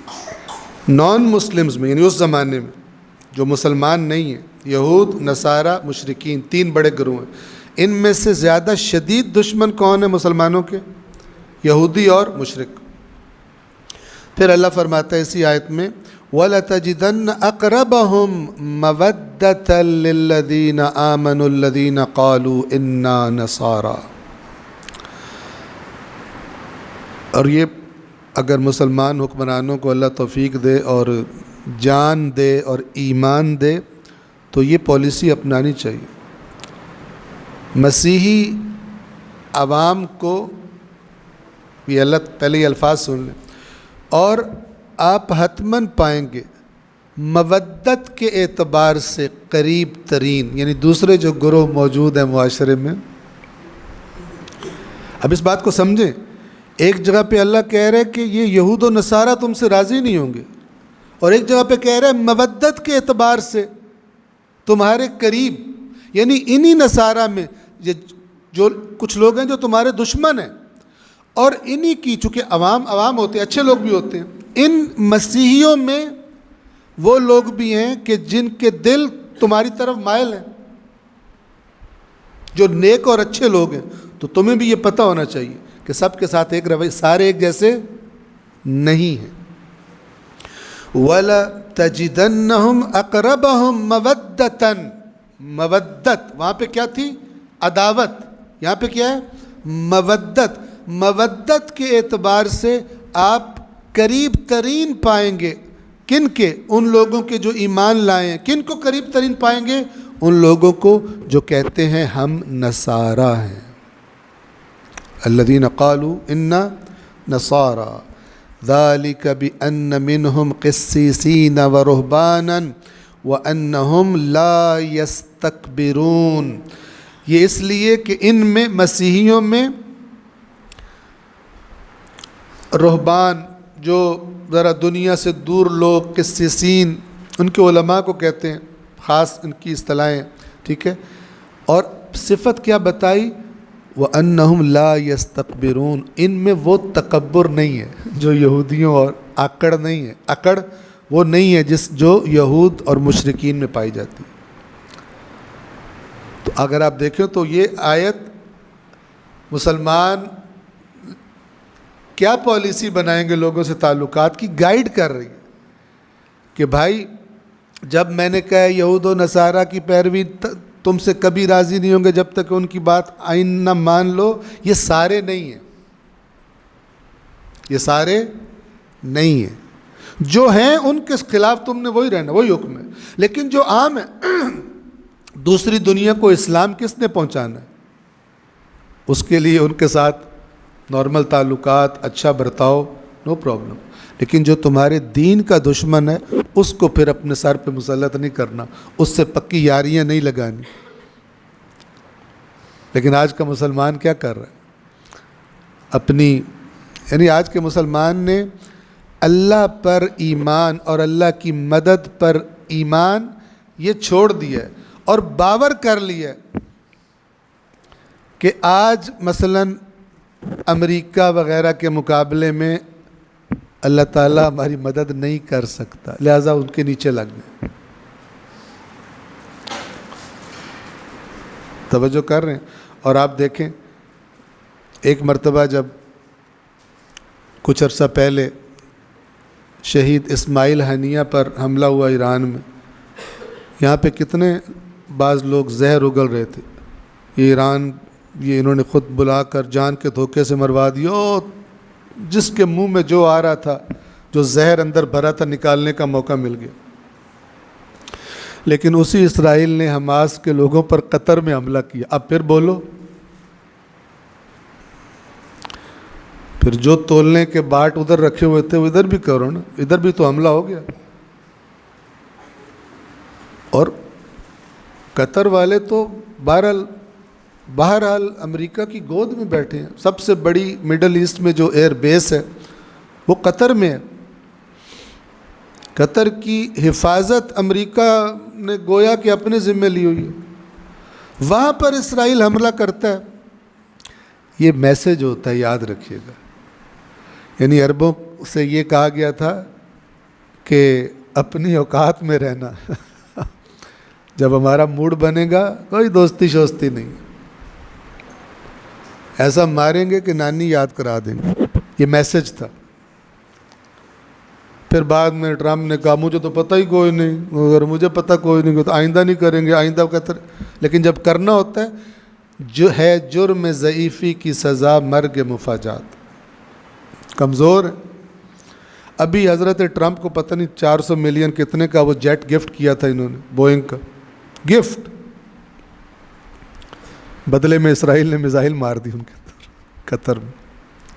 نان مسلمز میں، یعنی اس زمانے میں جو مسلمان نہیں ہیں، یہود، نصارہ، مشرکین، 3 بڑے گروہ ہیں. ان میں سے زیادہ شدید دشمن کون ہیں مسلمانوں کے؟ یہودی اور مشرک. پھر اللہ فرماتا ہے اسی آیت میں وَلَتَجِدَنَّ أَقْرَبَهُمْ مَوَدَّةً لِلَّذِينَ آمَنُوا الَّذِينَ قَالُوا إِنَّا نَصَارَى. اور یہ اگر مسلمان حکمرانوں کو اللہ توفیق دے اور جان دے اور ایمان دے تو یہ پالیسی اپنانی چاہیے. مسیحی عوام کو یہ اللہ پہلے یہ الفاظ سن لیں، اور آپ حتماً پائیں گے مودت کے اعتبار سے قریب ترین، یعنی دوسرے جو گروہ موجود ہیں معاشرے میں. اب اس بات کو سمجھیں، ایک جگہ پہ اللہ کہہ رہے کہ یہ یہود و نصارہ تم سے راضی نہیں ہوں گے، اور ایک جگہ پہ کہہ رہے مودت کے اعتبار سے تمہارے قریب، یعنی انہی نصارہ میں یہ جو کچھ لوگ ہیں جو تمہارے دشمن ہیں، اور انہی کی چونکہ عوام ہوتے ہیں، اچھے لوگ بھی ہوتے ہیں، ان مسیحیوں میں وہ لوگ بھی ہیں کہ جن کے دل تمہاری طرف مائل ہیں، جو نیک اور اچھے لوگ ہیں. تو تمہیں بھی یہ پتہ ہونا چاہیے کہ سب کے ساتھ ایک رویہ، سارے ایک جیسے نہیں ہیں. وَلَتَجِدَنَّهُمْ أَقْرَبَهُمْ مَوَدَّةً. مودت وہاں پہ کیا تھی؟ عداوت. یہاں پہ کیا ہے؟ مودت. مودت کے اعتبار سے آپ قریب ترین پائیں گے کن کے؟ ان لوگوں کے جو ایمان لائے ہیں. کن کو قریب ترین پائیں گے؟ ان لوگوں کو جو کہتے ہیں ہم نصارہ ہیں. الذین قالوا انا نصارى ذلك بأن منهم قسیسین ورہبانا وأنهم لا يستكبرون. یہ اس لیے کہ ان میں مسیحیوں میں رہبان، جو ذرا دنیا سے دور لوگ، قسیسین ان کے علماء کو کہتے ہیں، خاص ان کی اصطلاحیں، ٹھیک ہے. اور صفت کیا بتائی؟ وَأَنَّهُمْ لَا يَسْتَكْبِرُونَ. ان میں وہ تکبر نہیں ہے جو یہودیوں، اور اکڑ نہیں ہے. اکڑ وہ نہیں ہے جو یہود اور مشرکین میں پائی جاتی. تو اگر آپ دیکھیں تو یہ آیت مسلمان کیا پالیسی بنائیں گے لوگوں سے تعلقات کی، گائیڈ کر رہی ہے کہ بھائی جب میں نے کہا یہود و نصارہ کی پیروی تم سے کبھی راضی نہیں ہوں گے جب تک ان کی بات آئین نہ مان لو. یہ سارے نہیں ہیں، یہ سارے نہیں ہیں. جو ہیں ان کے خلاف تم نے وہی رہنا، وہی حکم ہے. لیکن جو عام ہے، دوسری دنیا کو اسلام کس نے پہنچانا ہے، اس کے لیے ان کے ساتھ نارمل تعلقات، اچھا برتاؤ، نو پرابلم. لیکن جو تمہارے دین کا دشمن ہے اس کو پھر اپنے سر پہ مسلط نہیں کرنا، اس سے پکی یاریاں نہیں لگانی. لیکن آج کا مسلمان کیا کر رہا ہے؟ یعنی آج کے مسلمان نے اللہ پر ایمان اور اللہ کی مدد پر ایمان یہ چھوڑ دیا ہے، اور باور کر لیا کہ آج مثلاً امریکہ وغیرہ کے مقابلے میں اللہ تعالیٰ ہماری مدد نہیں کر سکتا، لہٰذا ان کے نیچے لگ گئے. توجہ کر رہے ہیں؟ اور آپ دیکھیں ایک مرتبہ جب کچھ عرصہ پہلے شہید اسماعیل ہنیہ پر حملہ ہوا ایران میں، یہاں پہ کتنے بعض لوگ زہر اگل رہے تھے. یہ انہوں نے خود بلا کر جان کے دھوکے سے مروا دیا، جس کے منہ میں جو آ رہا تھا، جو زہر اندر بھرا تھا، نکالنے کا موقع مل گیا۔ لیکن اسی اسرائیل نے حماس کے لوگوں پر قطر میں حملہ کیا۔ اب پھر بولو، پھر جو تولنے کے باٹ ادھر رکھے ہوئے تھے وہ ادھر بھی کرو نا، ادھر بھی تو حملہ ہو گیا۔ اور قطر والے تو بہرحال امریکہ کی گود میں بیٹھے ہیں۔ سب سے بڑی مڈل ایسٹ میں جو ایئر بیس ہے وہ قطر میں ہے۔ قطر کی حفاظت امریکہ نے گویا کہ اپنے ذمہ لی ہوئی ہے، وہاں پر اسرائیل حملہ کرتا ہے۔ یہ میسج ہوتا ہے، یاد رکھیے گا۔ یعنی عربوں سے یہ کہا گیا تھا کہ اپنی اوقات میں رہنا، جب ہمارا موڈ بنے گا کوئی دوستی شوستی نہیں، ایسا ماریں گے کہ نانی یاد کرا دیں گے۔ یہ میسج تھا۔ پھر بعد میں ٹرمپ نے کہا مجھے تو پتہ ہی کوئی نہیں، اگر مجھے پتہ کوئی نہیں تو آئندہ نہیں کریں گے، آئندہ قطر۔ لیکن جب کرنا ہوتا ہے، جو ہے جرم ضعیفی کی سزا مرگ مفاجات۔ کمزور ہے۔ ابھی حضرت ٹرمپ کو پتہ نہیں 400 ملین کتنے کا وہ جیٹ گفٹ کیا تھا انہوں نے، بوئنگ کا گفٹ، بدلے میں اسرائیل نے میزائل مار دی ان کے قطر میں۔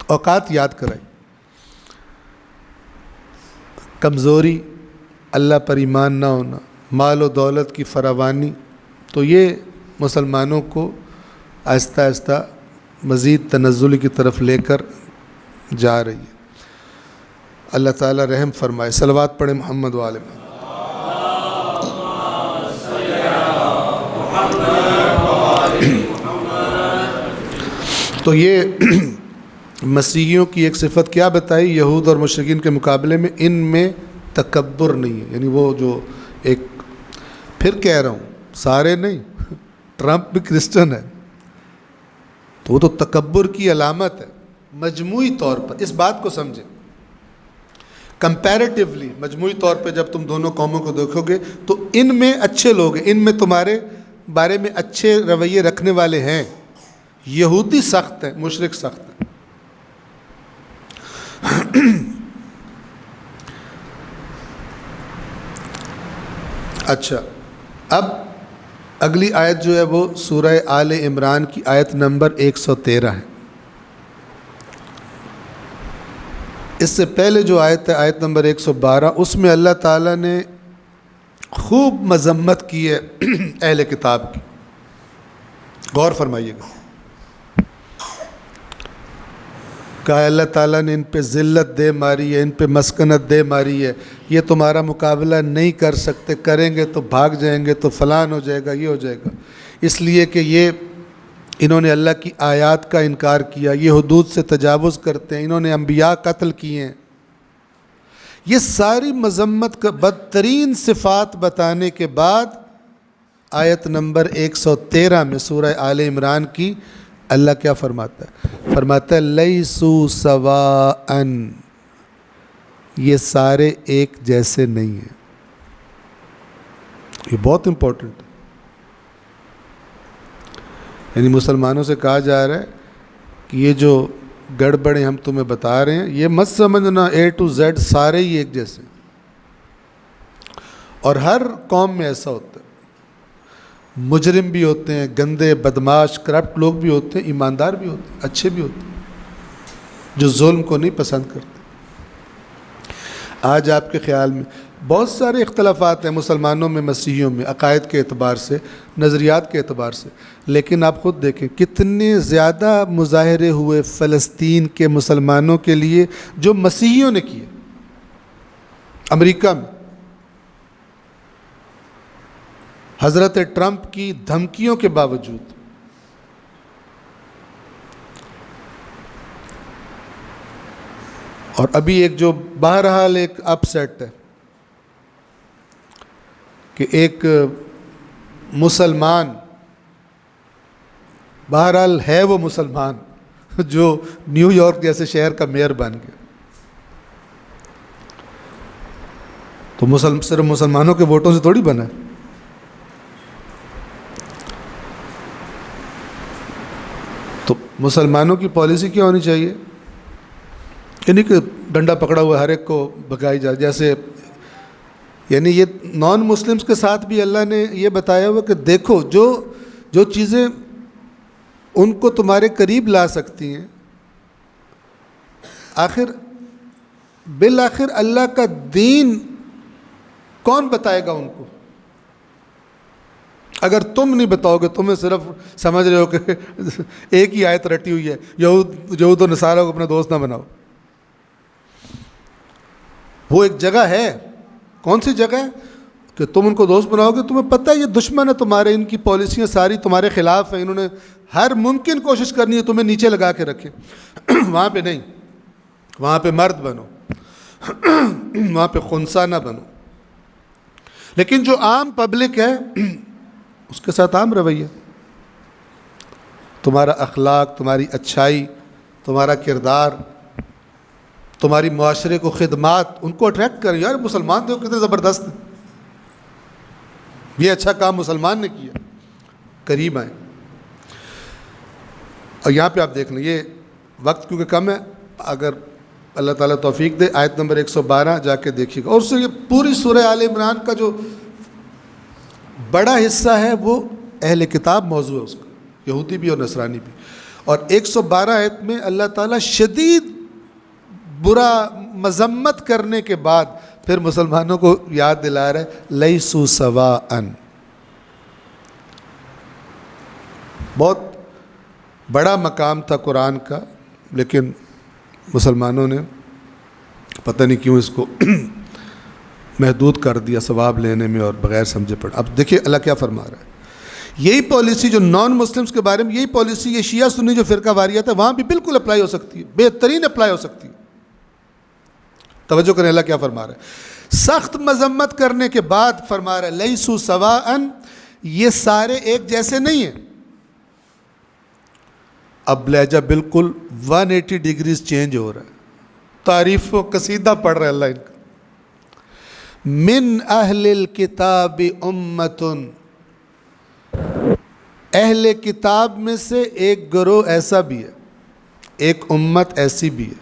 اوقات یاد کرائی۔ کمزوری، اللہ پر ایمان نہ ہونا، مال و دولت کی فراوانی، تو یہ مسلمانوں کو آہستہ آہستہ مزید تنزل کی طرف لے کر جا رہی ہے۔ اللہ تعالیٰ رحم فرمائے۔ صلوات پڑھیں محمد و آل محمد۔ تو یہ مسیحیوں کی ایک صفت کیا بتائی؟ یہود اور مشرکین کے مقابلے میں ان میں تکبر نہیں ہے۔ یعنی وہ جو ایک، پھر کہہ رہا ہوں سارے نہیں، ٹرمپ بھی کرسچن ہے تو وہ تو تکبر کی علامت ہے مجموعی طور پر۔ اس بات کو سمجھیں، کمپیریٹیولی مجموعی طور پہ جب تم دونوں قوموں کو دیکھو گے تو ان میں اچھے لوگ ہیں، ان میں تمہارے بارے میں اچھے رویے رکھنے والے ہیں۔ یہودی سخت ہیں، مشرک سخت ہیں۔ اچھا، اب اگلی آیت جو ہے وہ سورہ آل عمران کی آیت نمبر 113 ہے۔ اس سے پہلے جو آیت ہے آیت نمبر 112، اس میں اللہ تعالیٰ نے خوب مذمت کی ہے اہل کتاب کی۔ غور فرمائیے گا۔ کہا اللہ تعالیٰ نے ان پہ ذلت دے ماری ہے، ان پہ مسکنت دے ماری ہے، یہ تمہارا مقابلہ نہیں کر سکتے، کریں گے تو بھاگ جائیں گے، تو فلان ہو جائے گا، یہ ہو جائے گا، اس لیے کہ یہ انہوں نے اللہ کی آیات کا انکار کیا، یہ حدود سے تجاوز کرتے ہیں، انہوں نے انبیاء قتل کیے ہیں۔ یہ ساری مذمت کا بدترین صفات بتانے کے بعد آیت نمبر 113 میں سورہ آل عمران کی اللہ کیا فرماتا ہے؟ فرماتا ہے لیسو سواءن، یہ سارے ایک جیسے نہیں ہیں۔ یہ بہت امپورٹنٹ ہے۔ یعنی مسلمانوں سے کہا جا رہا ہے کہ یہ جو گڑبڑیں ہم تمہیں بتا رہے ہیں یہ مت سمجھنا A to Z سارے ہی ایک جیسے، اور ہر قوم میں ایسا ہوتا ہے۔ مجرم بھی ہوتے ہیں، گندے بدماش کرپٹ لوگ بھی ہوتے ہیں، ایماندار بھی ہوتے ہیں، اچھے بھی ہوتے ہیں، جو ظلم کو نہیں پسند کرتے۔ آج آپ کے خیال میں بہت سارے اختلافات ہیں مسلمانوں میں، مسیحیوں میں، عقائد کے اعتبار سے، نظریات کے اعتبار سے، لیکن آپ خود دیکھیں کتنے زیادہ مظاہرے ہوئے فلسطین کے مسلمانوں کے لیے جو مسیحیوں نے کیے امریکہ میں۔ حضرت ٹرمپ کی دھمکیوں کے باوجود اور ابھی ایک جو بہرحال ایک اپ سیٹ ہے کہ ایک مسلمان، بہرحال ہے وہ مسلمان جو نیو یارک جیسے شہر کا میئر بن گیا، تو صرف مسلمانوں کے ووٹوں سے تھوڑی بنا ہے۔ تو مسلمانوں کی پالیسی کیا ہونی چاہیے یعنی کہ ڈنڈا پکڑا ہوا ہر ایک کو بھگائی جائے، جیسے یعنی یہ نان مسلمس کے ساتھ بھی اللہ نے یہ بتایا ہوا کہ دیکھو جو چیزیں ان کو تمہارے قریب لا سکتی ہیں، بالآخر اللہ کا دین کون بتائے گا ان کو؟ اگر تم نہیں بتاؤ گے، تمہیں صرف سمجھ رہے ہو کہ ایک ہی آیت رٹی ہوئی ہے، یہود و نصارہ کو اپنا دوست نہ بناؤ. وہ ایک جگہ ہے، کون سی جگہ ہے کہ تم ان کو دوست بناؤ گے؟ تمہیں پتہ ہے یہ دشمن ہے تمہارے، ان کی پالیسیاں ساری تمہارے خلاف ہیں، انہوں نے ہر ممکن کوشش کرنی ہے تمہیں نیچے لگا کے رکھے. وہاں پہ نہیں، وہاں پہ مرد بنو، وہاں پہ خنثی نہ بنو. لیکن جو عام پبلک ہے اس کے ساتھ عام رویہ، تمہارا اخلاق، تمہاری اچھائی، تمہارا کردار، تمہاری معاشرے کو خدمات ان کو اٹریکٹ کریں. یار مسلمان دیکھو کتنے زبردست ہیں، یہ اچھا کام مسلمان نے کیا، قریب آئیں. اور یہاں پہ آپ دیکھ لیں، یہ وقت کیونکہ کم ہے، اگر اللہ تعالیٰ توفیق دے آیت نمبر 112 جا کے دیکھیے گا. اور اس سے یہ پوری سورہ آل عمران کا جو بڑا حصہ ہے وہ اہل کتاب موضوع ہے، اس کا یہودی بھی اور نصرانی بھی. اور 112 آیت میں اللہ تعالیٰ شدید برا مذمت کرنے کے بعد پھر مسلمانوں کو یاد دلا رہا ہے لیسوا سواء. بہت بڑا مقام تھا قرآن کا، لیکن مسلمانوں نے پتہ نہیں کیوں اس کو محدود کر دیا ثواب لینے میں اور بغیر سمجھے پڑ. اب دیکھیے اللہ کیا فرما رہا ہے. یہی پالیسی جو نان مسلمس کے بارے میں، یہی پالیسی یہ شیعہ سنی جو فرقہ واریت ہے وہاں بھی بالکل اپلائی ہو سکتی ہے، بہترین اپلائی ہو سکتی ہے. توجہ کریں اللہ کیا فرما رہا ہے. سخت مذمت کرنے کے بعد فرما رہا ہے لیسوا سواء، یہ سارے ایک جیسے نہیں ہیں. اب لہجہ بالکل 180 ڈگریز چینج ہو رہا ہے. تعریف و قصیدہ پڑھ رہا ہے اللہ ان کا. من اہل الکتاب امت، اہل کتاب میں سے ایک گروہ ایسا بھی ہے، ایک امت ایسی بھی ہے.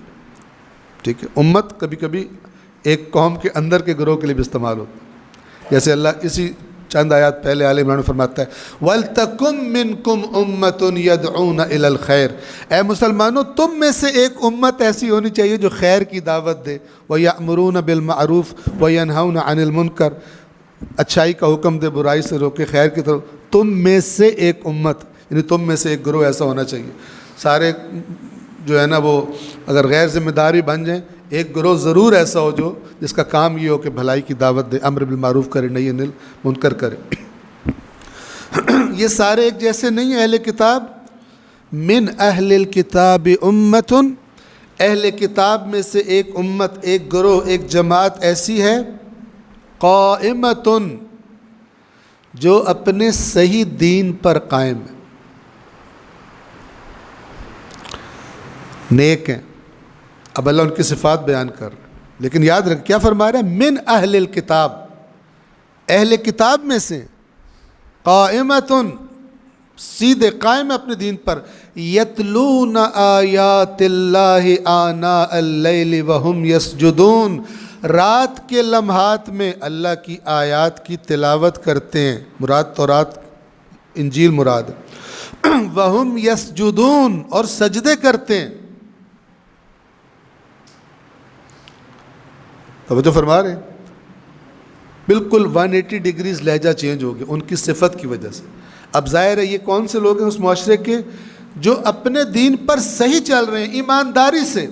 ٹھیک ہے، امت کبھی کبھی ایک قوم کے اندر کے گروہ کے لیے بھی استعمال ہوتا ہے. جیسے اللہ اسی چند آیات پہلے آل عمران میں فرماتا ہے وَلْتَكُمْ مِنْكُمْ أُمَّةٌ يَدْعُونَ إِلَى الْخَيْرِ، اے مسلمانوں تم میں سے ایک امت ایسی ہونی چاہیے جو خیر کی دعوت دے. وَيَأْمُرُونَ بِالْمَعْرُوفِ وَيَنْهَوْنَ عَنِ الْمُنْكَرِ، اچھائی کا حکم دے، برائی سے روکے، خیر کی طرف. تم میں سے ایک امت، یعنی تم میں سے ایک گروہ ایسا ہونا چاہیے. سارے جو ہے نا وہ اگر غیر ذمہ داری بن جائیں، ایک گروہ ضرور ایسا ہو جو جس کا کام یہ ہو کہ بھلائی کی دعوت دے، امر بالمعروف کرے، نہی عن المنکر کرے. یہ سارے ایک جیسے نہیں ہیں. اہل کتاب من اہل الکتاب امت، اہل کتاب میں سے ایک امت، ایک گروہ، ایک جماعت ایسی ہے قائمۃ، جو اپنے صحیح دین پر قائم ہے، نیک ہیں. اب اللہ ان کی صفات بیان کر رہا ہے، لیکن یاد رکھ کیا فرما رہا ہے. من اہل الکتاب، اہل کتاب میں سے، قائمۃ سیدھے قائم اپنے دین پر، یتلون آیات اللہ آناء اللیل وہم یسجدون، رات کے لمحات میں اللہ کی آیات کی تلاوت کرتے ہیں. مراد تورات انجیل مراد. وہم یسجدون، اور سجدے کرتے ہیں. توجہ فرما رہے ہیں. بالکل 180 ڈگریز لہجہ چینج ہو گیا ان کی صفت کی وجہ سے. اب ظاہر ہے یہ کون سے لوگ ہیں اس معاشرے کے جو اپنے دین پر صحیح چل رہے ہیں، ایمانداری سے،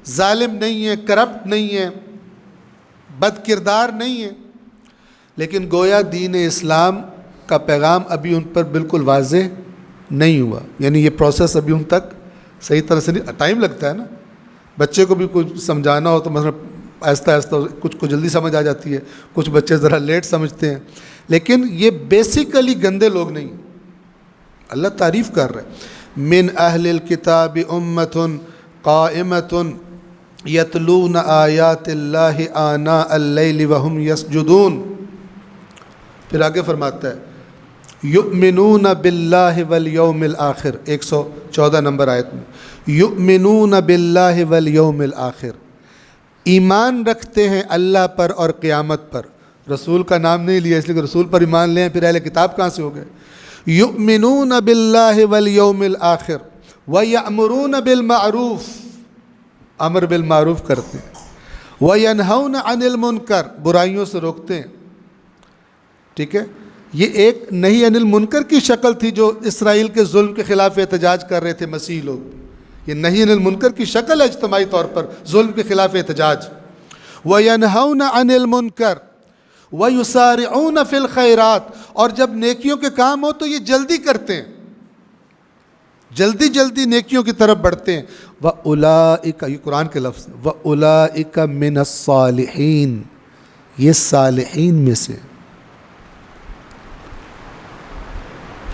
ظالم نہیں ہیں، کرپٹ نہیں ہیں، بد کردار نہیں ہیں، لیکن گویا دین اسلام کا پیغام ابھی ان پر بالکل واضح نہیں ہوا. یعنی یہ پروسیس ابھی ان تک صحیح طرح سے نہیں. ٹائم لگتا ہے نا، بچے کو بھی کچھ سمجھانا ہو تو مثلا آہستہ آہستہ کچھ کو جلدی سمجھ آ جاتی ہے، کچھ بچے ذرا لیٹ سمجھتے ہیں. لیکن یہ بیسیکلی گندے لوگ نہیں. اللہ تعریف کر رہا ہے من اہل الکتاب امت قائمۃ یتلون آیات اللہ آناء اللیل وہم یسجدون. پھر آگے فرماتا ہے یؤمنون باللہ والیوم الآخر، 114 نمبر آیت میں، یؤمنون باللہ والیوم الآخر، ایمان رکھتے ہیں اللہ پر اور قیامت پر۔ رسول کا نام نہیں لیا اس لیے کہ رسول پر ایمان لیں، پھر اہل کتاب کہاں سے ہو گئے؟ یؤمنون باللہ والیوم الآخر ویأمرون بالمعروف، امر بالمعروف کرتے ہیں، وینہون عن المنکر، برائیوں سے روکتے ہیں۔ ٹھیک ہے، یہ ایک نہی عن المنکر کی شکل تھی جو اسرائیل کے ظلم کے خلاف احتجاج کر رہے تھے مسیح لوگ، یہ نہی عن المنکر کی شکل ہے اجتماعی طور پر ظلم کے خلاف احتجاج۔ وینہون عن المنکر ویسارعون فی الخیرات، اور جب نیکیوں کے کام ہو تو یہ جلدی کرتے ہیں، جلدی جلدی نیکیوں کی طرف بڑھتے ہیں۔ وَأُولَئِكَ، یہ قرآن کے لفظ، وَأُولَئِكَ مِنَ الصَّالِحِينَ، یہ صالحین میں سے۔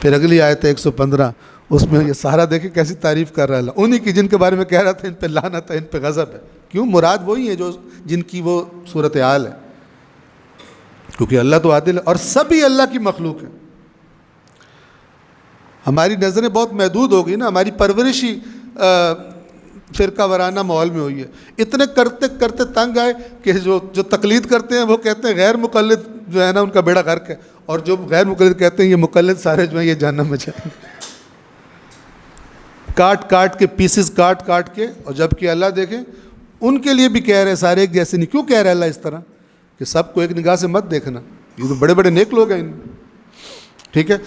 پھر اگلی آیت ہے 115، اس میں یہ سارا دیکھیں کیسی تعریف کر رہا ہے اللہ، انہی کی جن کے بارے میں کہہ رہا تھا ان پہ لعنت ہے، ان پہ غضب ہے۔ کیوں؟ مراد وہی ہے جو جن کی وہ صورتحال ہے، کیونکہ اللہ تو عادل ہے اور سبھی اللہ کی مخلوق ہے۔ ہماری نظریں بہت محدود ہو گئی نا، ہماری پرورش ہی فرقہ وارانہ ماحول میں ہوئی ہے۔ اتنے کرتے کرتے تنگ آئے کہ جو تقلید کرتے ہیں وہ کہتے ہیں غیر مقلد جو ہے نا ان کا بیڑا غرق ہے، اور جو غیر مقلد کہتے ہیں یہ مقلد سارے جو ہیں یہ جہنم میں جائیں گے۔ کاٹ کاٹ کے پیسز کاٹ کاٹ کے، اور جب کہ اللہ دیکھیں ان کے لیے بھی کہہ رہے ہیں سارے ایک جیسے نہیں۔ کیوں کہہ رہا ہے اللہ اس طرح کہ سب کو ایک نگاہ سے مت دیکھنا، یہ تو بڑے بڑے نیک لوگ ہیں ان میں۔ ٹھیک ہے،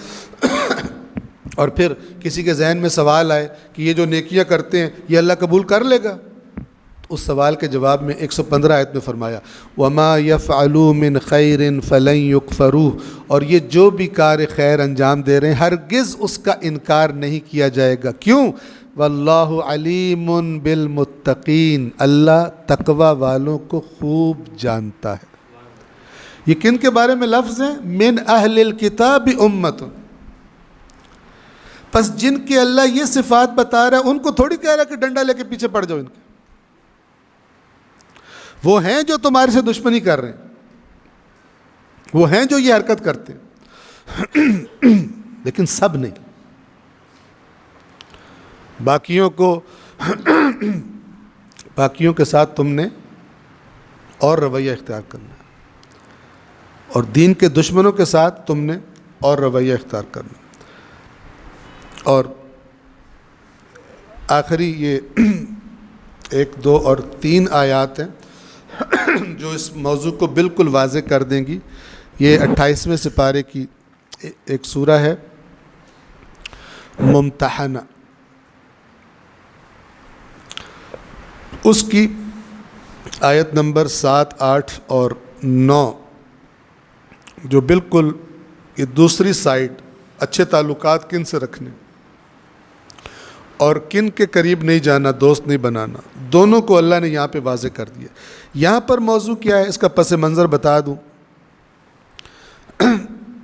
اور پھر کسی کے ذہن میں سوال آئے کہ یہ جو نیکیاں کرتے ہیں یہ اللہ قبول کر لے گا، تو اس سوال کے جواب میں 115 آیت میں فرمایا وَمَا يَفْعَلُوا مِنْ خَيْرٍ فَلَنْ يُكْفَرُوهُ، اور یہ جو بھی کار خیر انجام دے رہے ہیں ہرگز اس کا انکار نہیں کیا جائے گا۔ کیوں؟ وَاللَّهُ عَلِيمٌ بِالْمُتَّقِينَ، اللہ تقوی والوں کو خوب جانتا ہے۔ یہ کن کے بارے میں لفظ ہیں؟ من اہل الکتاب امت، پس جن کے اللہ یہ صفات بتا رہا ہے ان کو تھوڑی کہہ رہا ہے کہ ڈنڈا لے کے پیچھے پڑ جاؤ ان کے، وہ ہیں جو تمہارے سے دشمنی کر رہے ہیں، وہ ہیں جو یہ حرکت کرتے ہیں، لیکن سب نہیں، باقیوں کے ساتھ تم نے اور رویہ اختیار کرنا ہے، اور دین کے دشمنوں کے ساتھ تم نے اور رویہ اختیار کرنا۔ اور آخری یہ 1، 2 اور 3 آیات ہیں جو اس موضوع کو بالکل واضح کر دیں گی۔ یہ 28ویں سپارے کی ایک سورہ ہے ممتحنہ، اس کی آیت نمبر 7، 8 اور 9 جو بالکل یہ دوسری سائڈ، اچھے تعلقات کن سے رکھنے اور کن کے قریب نہیں جانا، دوست نہیں بنانا، دونوں کو اللہ نے یہاں پہ واضح کر دیا۔ یہاں پر موضوع کیا ہے اس کا پس منظر بتا دوں۔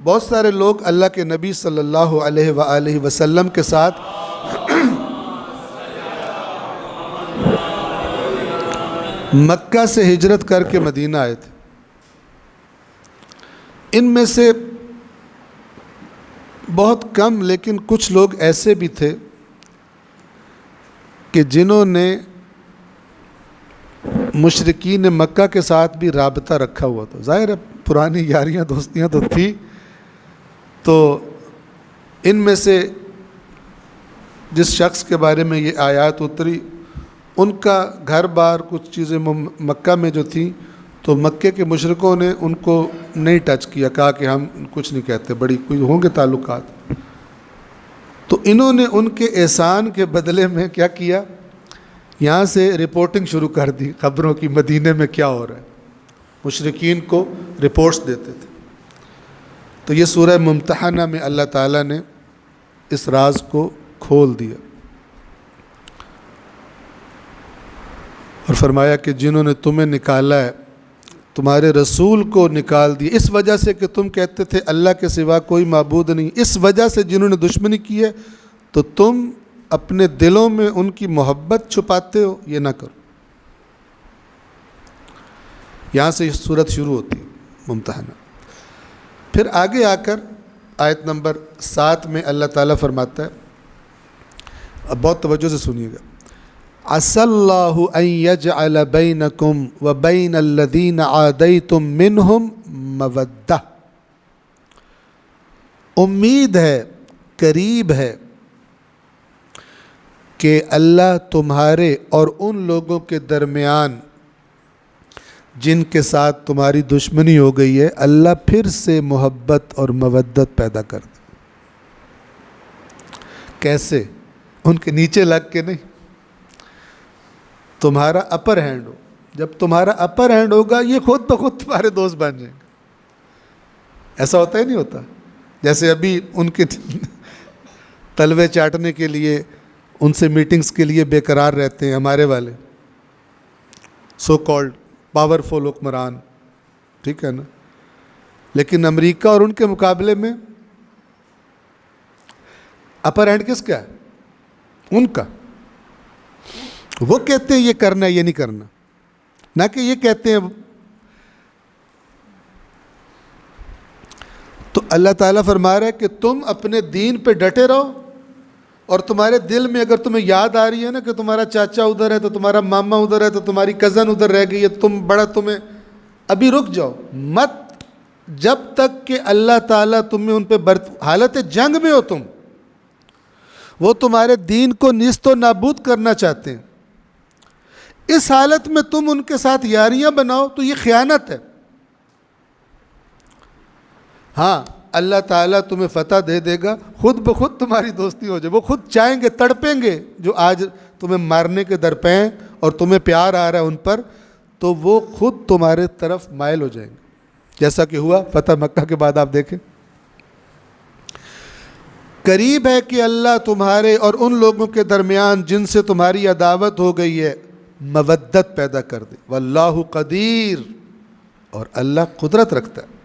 بہت سارے لوگ اللہ کے نبی صلی اللہ علیہ وآلہ وسلم کے ساتھ مکہ سے ہجرت کر کے مدینہ آئے تھے، ان میں سے بہت کم لیکن کچھ لوگ ایسے بھی تھے کہ جنہوں نے مشرکین مکہ کے ساتھ بھی رابطہ رکھا ہوا تھا۔ ظاہر ہے پرانی یاریاں دوستیاں تو تھی، تو ان میں سے جس شخص کے بارے میں یہ آیات اتری ان کا گھر بار کچھ چیزیں مکہ میں جو تھیں تو مکے کے مشرکوں نے ان کو نہیں ٹچ کیا، کہا کہ ہم کچھ نہیں کہتے، بڑی کوئی ہوں گے تعلقات۔ تو انہوں نے ان کے احسان کے بدلے میں کیا کیا، یہاں سے رپورٹنگ شروع کر دی خبروں کی، مدینے میں کیا ہو رہا ہے، مشرکین کو رپورٹس دیتے تھے۔ تو یہ سورہ ممتحنہ میں اللہ تعالیٰ نے اس راز کو کھول دیا اور فرمایا کہ جنہوں نے تمہیں نکالا ہے، تمہارے رسول کو نکال دیا اس وجہ سے کہ تم کہتے تھے اللہ کے سوا کوئی معبود نہیں، اس وجہ سے جنہوں نے دشمنی کی ہے تو تم اپنے دلوں میں ان کی محبت چھپاتے ہو، یہ نہ کرو۔ یہاں سے یہ صورت شروع ہوتی ہے ممتحنہ۔ پھر آگے آ کر آیت نمبر 7 میں اللہ تعالیٰ فرماتا ہے، اب بہت توجہ سے سنیے گا، عَسَى اللَّهُ أَن يَجْعَلَ بَيْنَكُمْ وَبَيْنَ الَّذِينَ عَادَيْتُم مِّنْهُمْ مَوَدَّةً، امید ہے، قریب ہے کہ اللہ تمہارے اور ان لوگوں کے درمیان جن کے ساتھ تمہاری دشمنی ہو گئی ہے، اللہ پھر سے محبت اور مودت پیدا کر دے۔ کیسے؟ ان کے نیچے لگ کے نہیں، تمہارا اپر ہینڈ ہو۔ جب تمہارا اپر ہینڈ ہوگا یہ خود بخود تمہارے دوست بن جائیں گے۔ ایسا ہوتا ہی نہیں ہوتا؟ جیسے ابھی ان کے تلوے چاٹنے کے لیے، ان سے میٹنگز کے لیے بے قرار رہتے ہیں ہمارے والے سو کالڈ پاورفل حکمران، ٹھیک ہے نا، لیکن امریکہ اور ان کے مقابلے میں اپر ہینڈ کس کا ہے؟ ان کا۔ وہ کہتے ہیں یہ کرنا ہے، یہ نہیں کرنا، نہ کہ یہ کہتے ہیں۔ تو اللہ تعالیٰ فرما رہا ہے کہ تم اپنے دین پہ ڈٹے رہو، اور تمہارے دل میں اگر تمہیں یاد آ رہی ہے نا کہ تمہارا چاچا ادھر ہے تو تمہارا ماما ادھر ہے تو تمہاری کزن ادھر رہ گئی ہے، تمہیں ابھی رک جاؤ مت، جب تک کہ اللہ تعالیٰ تمہیں ان پہ حالت جنگ میں ہو، وہ تمہارے دین کو نیست و نابود کرنا چاہتے ہیں، اس حالت میں تم ان کے ساتھ یاریاں بناؤ تو یہ خیانت ہے۔ ہاں اللہ تعالیٰ تمہیں فتح دے دے گا، خود بخود تمہاری دوستی ہو جائے، وہ خود چاہیں گے، تڑپیں گے، جو آج تمہیں مارنے کے در پہ ہیں اور تمہیں پیار آ رہا ہے ان پر، تو وہ خود تمہارے طرف مائل ہو جائیں گے، جیسا کہ ہوا فتح مکہ کے بعد۔ آپ دیکھیں قریب ہے کہ اللہ تمہارے اور ان لوگوں کے درمیان جن سے تمہاری عداوت ہو گئی ہے مودت پیدا کر دے۔ واللہ قدیر، اور اللہ قدرت رکھتا ہے۔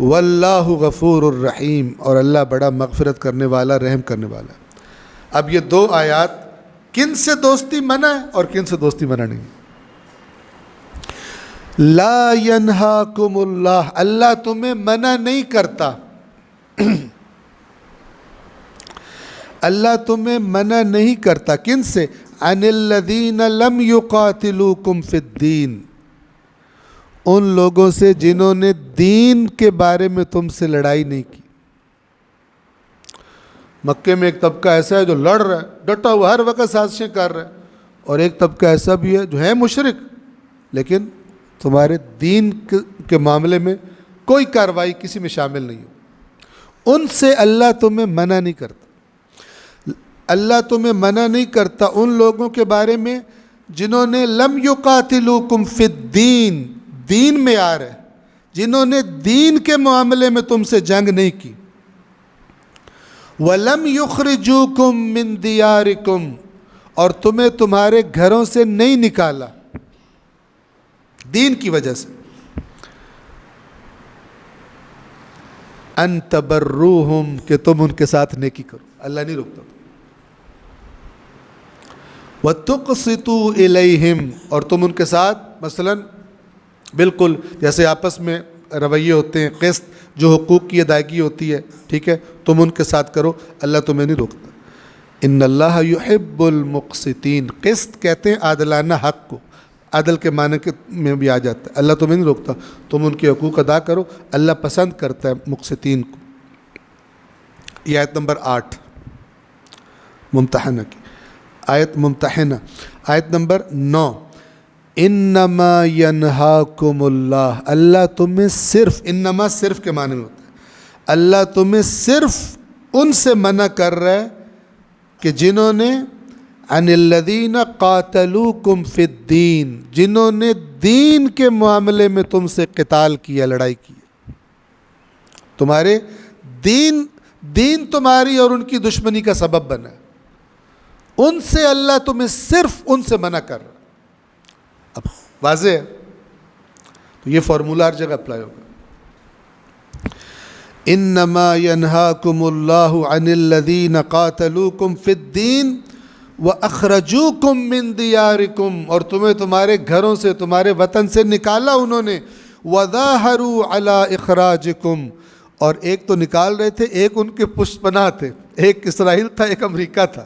واللہ غفور الرحیم، اور اللہ بڑا مغفرت کرنے والا، رحم کرنے والا۔ اب یہ دو آیات کن سے دوستی منع ہے اور کن سے دوستی منع نہیں؟ لا ینہاکم اللہ، اللہ تمہیں منع نہیں کرتا، اللہ تمہیں منع نہیں کرتا، کن سے؟ عن الذین لم یقاتلوکم فی الدین، ان لوگوں سے جنہوں نے دین کے بارے میں تم سے لڑائی نہیں کی۔ مکے میں ایک طبقہ ایسا ہے جو لڑ رہا ہے، ڈٹا ہوا، ہر وقت سازشیں کر رہا ہے، اور ایک طبقہ ایسا بھی ہے جو ہے مشرک لیکن تمہارے دین کے معاملے میں کوئی کارروائی کسی میں شامل نہیں ہو۔ ان سے اللہ تمہیں منع نہیں کرتا، اللہ تمہیں منع نہیں کرتا ان لوگوں کے بارے میں جنہوں نے لم یقاتلوکم فی الدین، دین میں آ رہے، جنہوں نے دین کے معاملے میں تم سے جنگ نہیں کی۔ وَلَمْ يُخْرِجُوكُم مِّن دِيَارِكُمْ، اور تمہیں تمہارے گھروں سے نہیں نکالا دین کی وجہ سے۔ أَن تَبَرُّوهُمْ، کہ تم ان کے ساتھ نیکی کرو، اللہ نہیں روکتا۔ وَتُقْسِطُوا إِلَيْهِمْ، اور تم ان کے ساتھ مثلاً بالکل جیسے آپس میں رویے ہوتے ہیں، قسط جو حقوق کی ادائیگی ہوتی ہے، ٹھیک ہے، تم ان کے ساتھ کرو، اللہ تمہیں نہیں روکتا۔ ان اللہ یحب المقسطین، قسط کہتے ہیں عادلانہ حق کو، عدل کے معنی میں بھی آ جاتا ہے، اللہ تمہیں نہیں روکتا، تم ان کے حقوق ادا کرو، اللہ پسند کرتا ہے مقسطین کو۔ یہ آیت نمبر 8 ممتحنہ کی، آیت ممتحنہ، آیت نمبر 9۔ انما ینہاکم اللہ، اللہ تمہیں صرف، انما صرف کے معنی میں ہوتا ہے، اللہ تمہیں صرف ان سے منع کر رہا ہے کہ جنہوں نے عن الذین قاتلوکم فی الدین، جنہوں نے دین کے معاملے میں تم سے قتال کیا، لڑائی کی، تمہارے دین تمہاری اور ان کی دشمنی کا سبب بنا ہے، ان سے اللہ تمہیں صرف ان سے منع کر رہا ہے۔ اب واضح ہے، تو یہ فارمولہ ہر جگہ اپلائی ہوگا۔ انما ینہاکم اللہ عن الذین قاتلوکم فی الدین واخرجوکم من دیارکم، اور تمہیں تمہارے گھروں سے، تمہارے وطن سے نکالا انہوں نے، وظاہروا علی اخراجکم، اور ایک تو نکال رہے تھے، ایک ان کے پشت پناہ تھے، ایک اسرائیل تھا، ایک امریکہ تھا،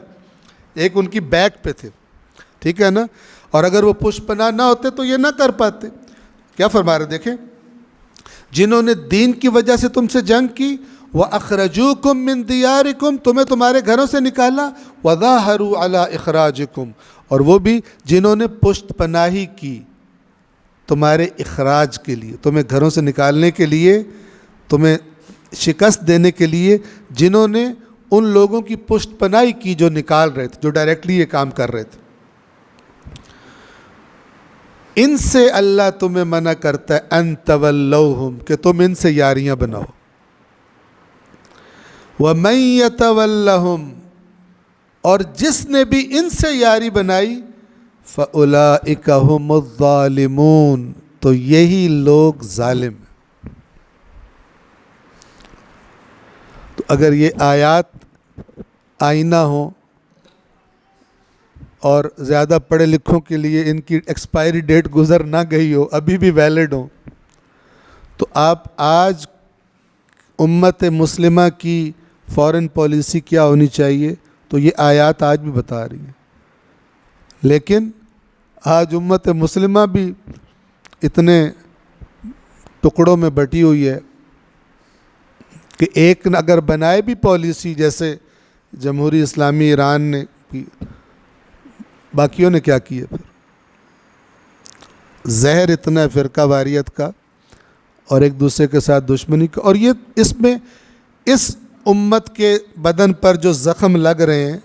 ایک ان کی بیک پہ تھے، ٹھیک ہے نا. اور اگر وہ پشت پناہ نہ ہوتے تو یہ نہ کر پاتے. کیا فرما رہے دیکھیں، جنہوں نے دین کی وجہ سے تم سے جنگ کی، وَأَخْرَجُوكُم مِّن دِيَارِكُمْ، تمہیں تمہارے گھروں سے نکالا، وَظَاهَرُوا عَلَىٰ إِخْرَاجِكُمْ، اور وہ بھی جنہوں نے پشت پناہی کی تمہارے اخراج کے لیے، تمہیں گھروں سے نکالنے کے لیے، تمہیں شکست دینے کے لیے، جنہوں نے ان لوگوں کی پشت پناہی کی جو نکال رہے تھے، جو ڈائریکٹلی یہ کام کر رہے تھے. ان سے اللہ تمہیں منع کرتا ہے ان تولوہم، کہ تم ان سے یاریاں بناؤ. وَمَن يَتَوَلَّهُمْ، اور جس نے بھی ان سے یاری بنائی، فَأُولَئِكَ هُمُ الظَّالِمُونَ، تو یہی لوگ ظالم ہیں. تو اگر یہ آیات آئینہ ہوں اور زیادہ پڑھے لکھوں کے لیے ان کی ایکسپائری ڈیٹ گزر نہ گئی ہو، ابھی بھی ویلڈ ہوں، تو آپ آج امت مسلمہ کی فارن پالیسی کیا ہونی چاہیے، تو یہ آیات آج بھی بتا رہی ہیں. لیکن آج امت مسلمہ بھی اتنے ٹکڑوں میں بٹی ہوئی ہے کہ ایک اگر بنائے بھی پالیسی، جیسے جمہوری اسلامی ایران نے کی، باقیوں نے کیا کیا؟ پھر زہر اتنا ہے فرقہ واریت کا اور ایک دوسرے کے ساتھ دشمنی کا. اور یہ اس میں اس امت کے بدن پر جو زخم لگ رہے ہیں،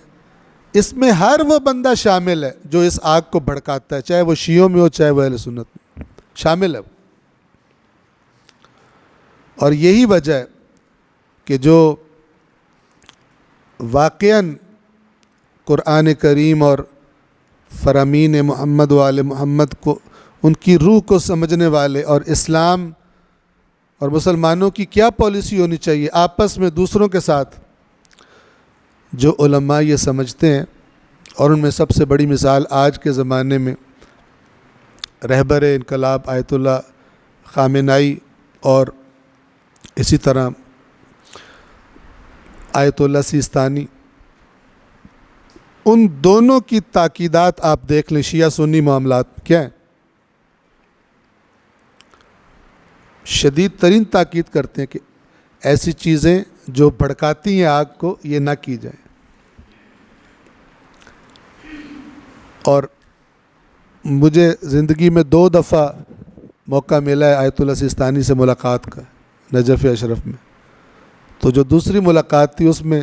اس میں ہر وہ بندہ شامل ہے جو اس آگ کو بھڑکاتا ہے، چاہے وہ شیعوں میں ہو چاہے وہ اہل سنت میں، شامل ہے. اور یہی وجہ ہے کہ جو واقعاً قرآن کریم اور فرامین محمد و آل محمد کو، ان کی روح کو سمجھنے والے، اور اسلام اور مسلمانوں کی کیا پالیسی ہونی چاہیے آپس میں دوسروں کے ساتھ، جو علماء یہ سمجھتے ہیں. اور ان میں سب سے بڑی مثال آج کے زمانے میں رہبر انقلاب آیت اللہ خامنائی، اور اسی طرح آیت اللہ سیستانی، ان دونوں کی تاکیدات آپ دیکھ لیں. شیعہ سنی معاملات کیا ہیں؟ شدید ترین تاکید کرتے ہیں کہ ایسی چیزیں جو بھڑکاتی ہیں آگ کو، یہ نہ کی جائیں. اور مجھے زندگی میں 2 دفعہ موقع ملا ہے آیت اللہ سیستانی سے ملاقات کا، نجف اشرف میں. تو جو دوسری ملاقات تھی، اس میں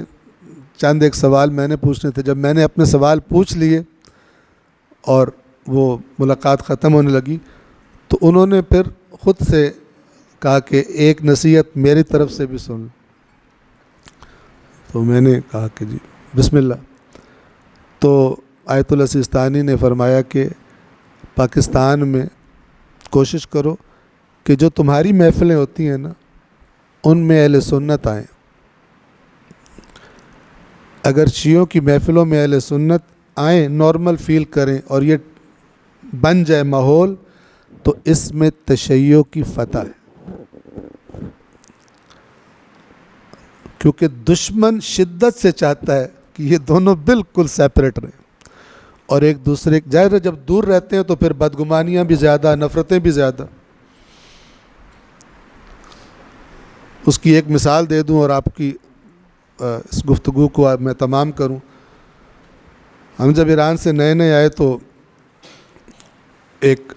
چند ایک سوال میں نے پوچھنے تھے. جب میں نے اپنے سوال پوچھ لیے اور وہ ملاقات ختم ہونے لگی، تو انہوں نے پھر خود سے کہا کہ ایک نصیحت میری طرف سے بھی سن. تو میں نے کہا کہ جی بسم اللہ. تو آیت اللہ سیستانی نے فرمایا کہ پاکستان میں کوشش کرو کہ جو تمہاری محفلیں ہوتی ہیں نا، ان میں اہل سنت آئیں. اگر شیعوں کی محفلوں میں اہل سنت آئیں، نارمل فیل کریں اور یہ بن جائے ماحول، تو اس میں تشیع کی فتح ہے. کیونکہ دشمن شدت سے چاہتا ہے کہ یہ دونوں بالکل سیپریٹ رہیں اور ایک دوسرے ظاہر ہے جب دور رہتے ہیں تو پھر بدگمانیاں بھی زیادہ، نفرتیں بھی زیادہ. اس کی ایک مثال دے دوں اور آپ کی اس گفتگو کو میں تمام کروں. ہم جب ایران سے نئے نئے آئے تو ایک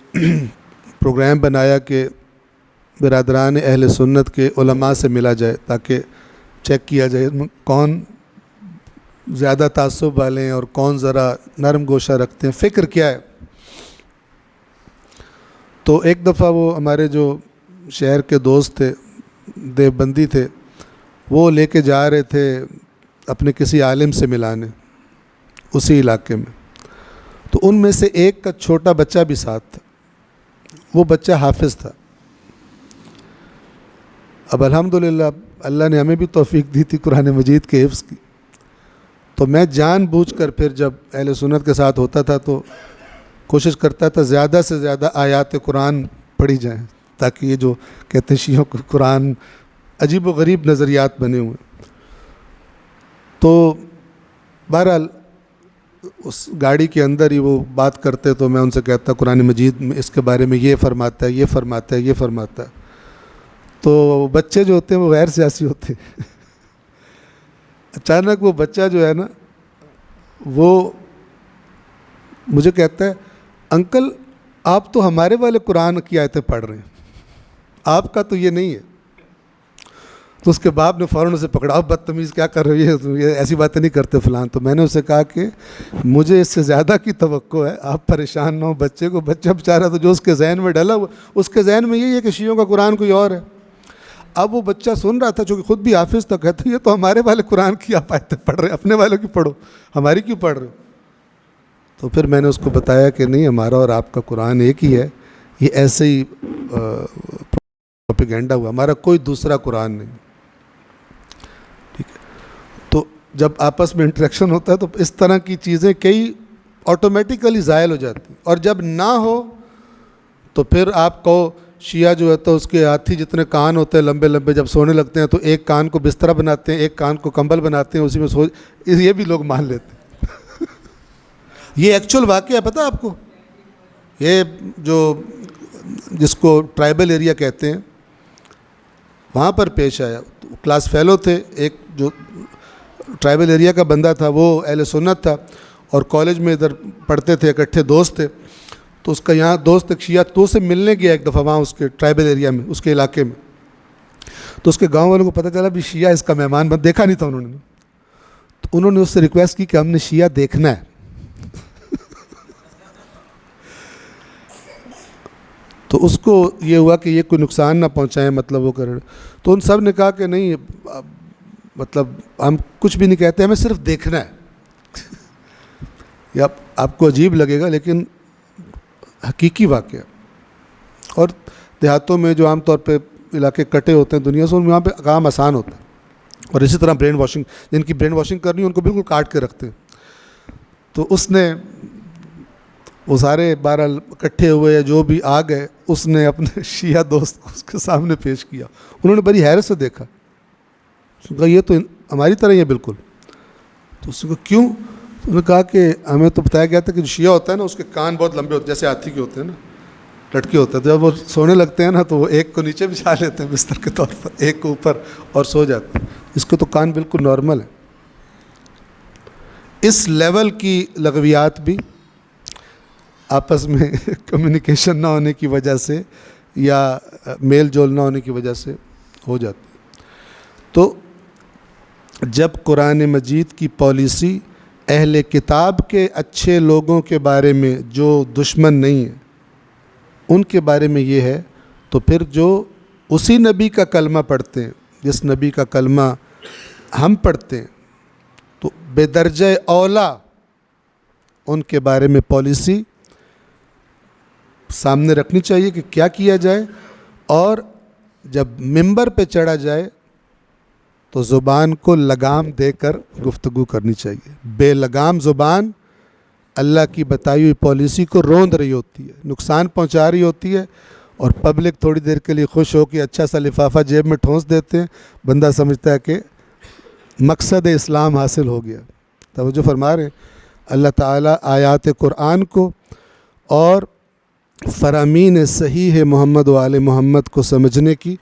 پروگرام بنایا کہ برادران اہل سنت کے علماء سے ملا جائے، تاکہ چیک کیا جائے کون زیادہ تعصب والے ہیں اور کون ذرا نرم گوشہ رکھتے ہیں، فکر کیا ہے. تو ایک دفعہ وہ ہمارے جو شہر کے دوست تھے، دیوبندی تھے، وہ لے کے جا رہے تھے اپنے کسی عالم سے ملانے اسی علاقے میں. تو ان میں سے ایک کا چھوٹا بچہ بھی ساتھ تھا. وہ بچہ حافظ تھا. اب الحمدللہ اللہ نے ہمیں بھی توفیق دی تھی قرآن مجید کے حفظ کی. تو میں جان بوجھ کر پھر جب اہل سنت کے ساتھ ہوتا تھا تو کوشش کرتا تھا زیادہ سے زیادہ آیات قرآن پڑھی جائیں، تاکہ یہ جو کہتے ہیں شیعوں کو قرآن عجیب و غریب نظریات بنے ہوئے ہیں۔ تو بہرحال اس گاڑی کے اندر ہی وہ بات کرتے تو میں ان سے کہتا قرآن مجید میں اس کے بارے میں یہ فرماتا ہے، یہ فرماتا ہے، یہ فرماتا ہے۔ تو بچے جو ہوتے ہیں وہ غیر سیاسی ہوتے ہیں۔ اچانک وہ بچہ جو ہے نا وہ مجھے کہتا ہے انکل آپ تو ہمارے والے قرآن کی آیتیں پڑھ رہے ہیں، آپ کا تو یہ نہیں ہے۔ تو اس کے باپ نے فوراً اسے پکڑا، اب بدتمیز کیا کر رہی ہے، تم یہ ایسی باتیں نہیں کرتے فلان۔ تو میں نے اسے کہا کہ مجھے اس سے زیادہ کی توقع ہے، آپ پریشان نہ ہو بچے کو، بچہ بیچارہ تو جو اس کے ذہن میں ڈلا ہوا اس کے ذہن میں یہی ہے کہ شیعوں کا قرآن کوئی اور ہے۔ اب وہ بچہ سن رہا تھا چونکہ خود بھی حافظ تھا، کہتا یہ تو ہمارے والے قرآن کی آپ آیتیں پڑھ رہے ہیں، اپنے والوں کی پڑھو، ہماری کیوں پڑھ رہے ہو؟ تو پھر میں نے اس کو بتایا کہ نہیں، ہمارا اور آپ کا قرآن ایک ہی ہے، یہ ایسے ہی پروپیگنڈا ہوا، ہمارا کوئی دوسرا قرآن نہیں۔ ٹھیک ہے، تو جب آپس میں انٹریکشن ہوتا ہے تو اس طرح کی چیزیں کئی آٹومیٹیکلی زائل ہو جاتی ہیں، اور جب نہ ہو تو پھر آپ کو شیعہ جو ہے تو اس کے ہاتھی جتنے کان ہوتے ہیں لمبے لمبے، جب سونے لگتے ہیں تو ایک کان کو بستر بناتے ہیں، ایک کان کو کمبل بناتے ہیں، اسی میں سو، یہ بھی لوگ مان لیتے ہیں۔ یہ ایکچوئل واقعہ پتہ آپ کو، یہ جو جس کو ٹرائبل ایریا کہتے ہیں وہاں پر پیش آیا۔ کلاس فیلو تھے، ایک جو ٹرائبل ایریا کا بندہ تھا وہ اہل سنت تھا اور کالج میں ادھر پڑھتے تھے، اکٹھے دوست تھے۔ تو اس کا یہاں دوست ایک شیعہ تو سے ملنے گیا ایک دفعہ وہاں اس کے ٹرائبل ایریا میں، اس کے علاقے میں۔ تو اس کے گاؤں والوں کو پتہ چلا بھی شیعہ اس کا مہمان بن، دیکھا نہیں تھا انہوں نے، تو انہوں نے اس سے ریکویسٹ کی کہ ہم نے شیعہ دیکھنا ہے۔ تو اس کو یہ ہوا کہ یہ کوئی نقصان نہ پہنچائیں، مطلب وہ کریں۔ تو ان سب نے کہا کہ نہیں، مطلب ہم کچھ بھی نہیں کہتے، ہمیں صرف دیکھنا ہے۔ یا آپ کو عجیب لگے گا لیکن حقیقی واقعہ، اور دیہاتوں میں جو عام طور پہ علاقے کٹے ہوتے ہیں دنیا سے، ان میں وہاں پہ کام آسان ہوتا ہے۔ اور اسی طرح برین واشنگ، جن کی برین واشنگ کرنی ہے ان کو بالکل کاٹ کے رکھتے ہیں۔ تو اس نے وہ سارے 12 اکٹھے ہوئے یا جو بھی آ گئے، اس نے اپنے شیعہ دوست کو اس کے سامنے پیش کیا۔ انہوں نے بڑی حیرت سے دیکھا، اس نے کہا یہ تو ہماری طرح ہی ہے بالکل۔ تو اس نے کہا کیوں؟ انہوں نے کہا کہ ہمیں تو بتایا گیا تھا کہ جو شیعہ ہوتا ہے نا اس کے کان بہت لمبے ہوتے ہیں، جیسے ہاتھی کے ہوتے ہیں نا، لٹکے ہوتے ہیں، تو جب وہ سونے لگتے ہیں نا تو وہ ایک کو نیچے بچھا لیتے ہیں بستر کے طور پر، ایک کو اوپر، اور سو جاتے ہیں۔ اس کے تو کان بالکل نارمل ہیں۔ اس لیول کی لغویات بھی آپس میں کمیونیکیشن نہ ہونے کی وجہ سے یا میل جول نہ ہونے کی وجہ سے ہو جاتی ہے۔ تو جب قرآن مجید کی پالیسی اہل کتاب کے اچھے لوگوں کے بارے میں جو دشمن نہیں ہیں ان کے بارے میں یہ ہے، تو پھر جو اسی نبی کا کلمہ پڑھتے ہیں، جس نبی کا کلمہ ہم پڑھتے ہیں، تو بے درجہ اولا ان کے بارے میں پالیسی سامنے رکھنی چاہیے کہ کیا کیا جائے، اور جب ممبر پہ چڑھا جائے تو زبان کو لگام دے کر گفتگو کرنی چاہیے۔ بے لگام زبان اللہ کی بتائی ہوئی پالیسی کو روند رہی ہوتی ہے، نقصان پہنچا رہی ہوتی ہے، اور پبلک تھوڑی دیر کے لیے خوش ہو کے اچھا سا لفافہ جیب میں ٹھونس دیتے ہیں، بندہ سمجھتا ہے کہ مقصد اسلام حاصل ہو گیا۔ توجہ فرما رہے ہیں اللہ تعالیٰ آیات قرآن کو اور فرامین صحیح محمد و آل محمد کو سمجھنے کی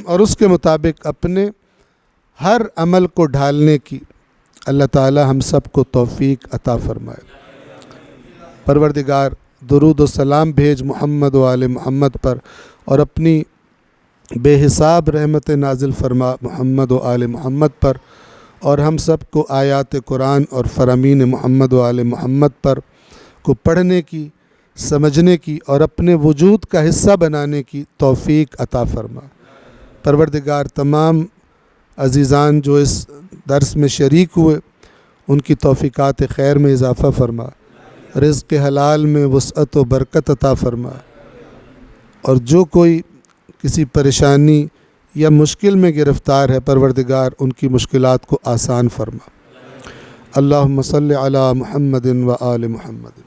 اور اس کے مطابق اپنے ہر عمل کو ڈھالنے کی اللہ تعالی ہم سب کو توفیق عطا فرمائے۔ پروردگار درود و سلام بھیج محمد و آل محمد پر، اور اپنی بے حساب رحمت نازل فرما محمد و آل محمد پر، اور ہم سب کو آیات قرآن اور فرامین محمد و آل محمد پر کو پڑھنے کی، سمجھنے کی اور اپنے وجود کا حصہ بنانے کی توفیق عطا فرما۔ پروردگار تمام عزیزان جو اس درس میں شریک ہوئے ان کی توفیقات خیر میں اضافہ فرما، رزق حلال میں وسعت و برکت عطا فرما، اور جو کوئی کسی پریشانی یا مشکل میں گرفتار ہے پروردگار ان کی مشکلات کو آسان فرما۔ اللہم صلی علی محمد و آل محمد۔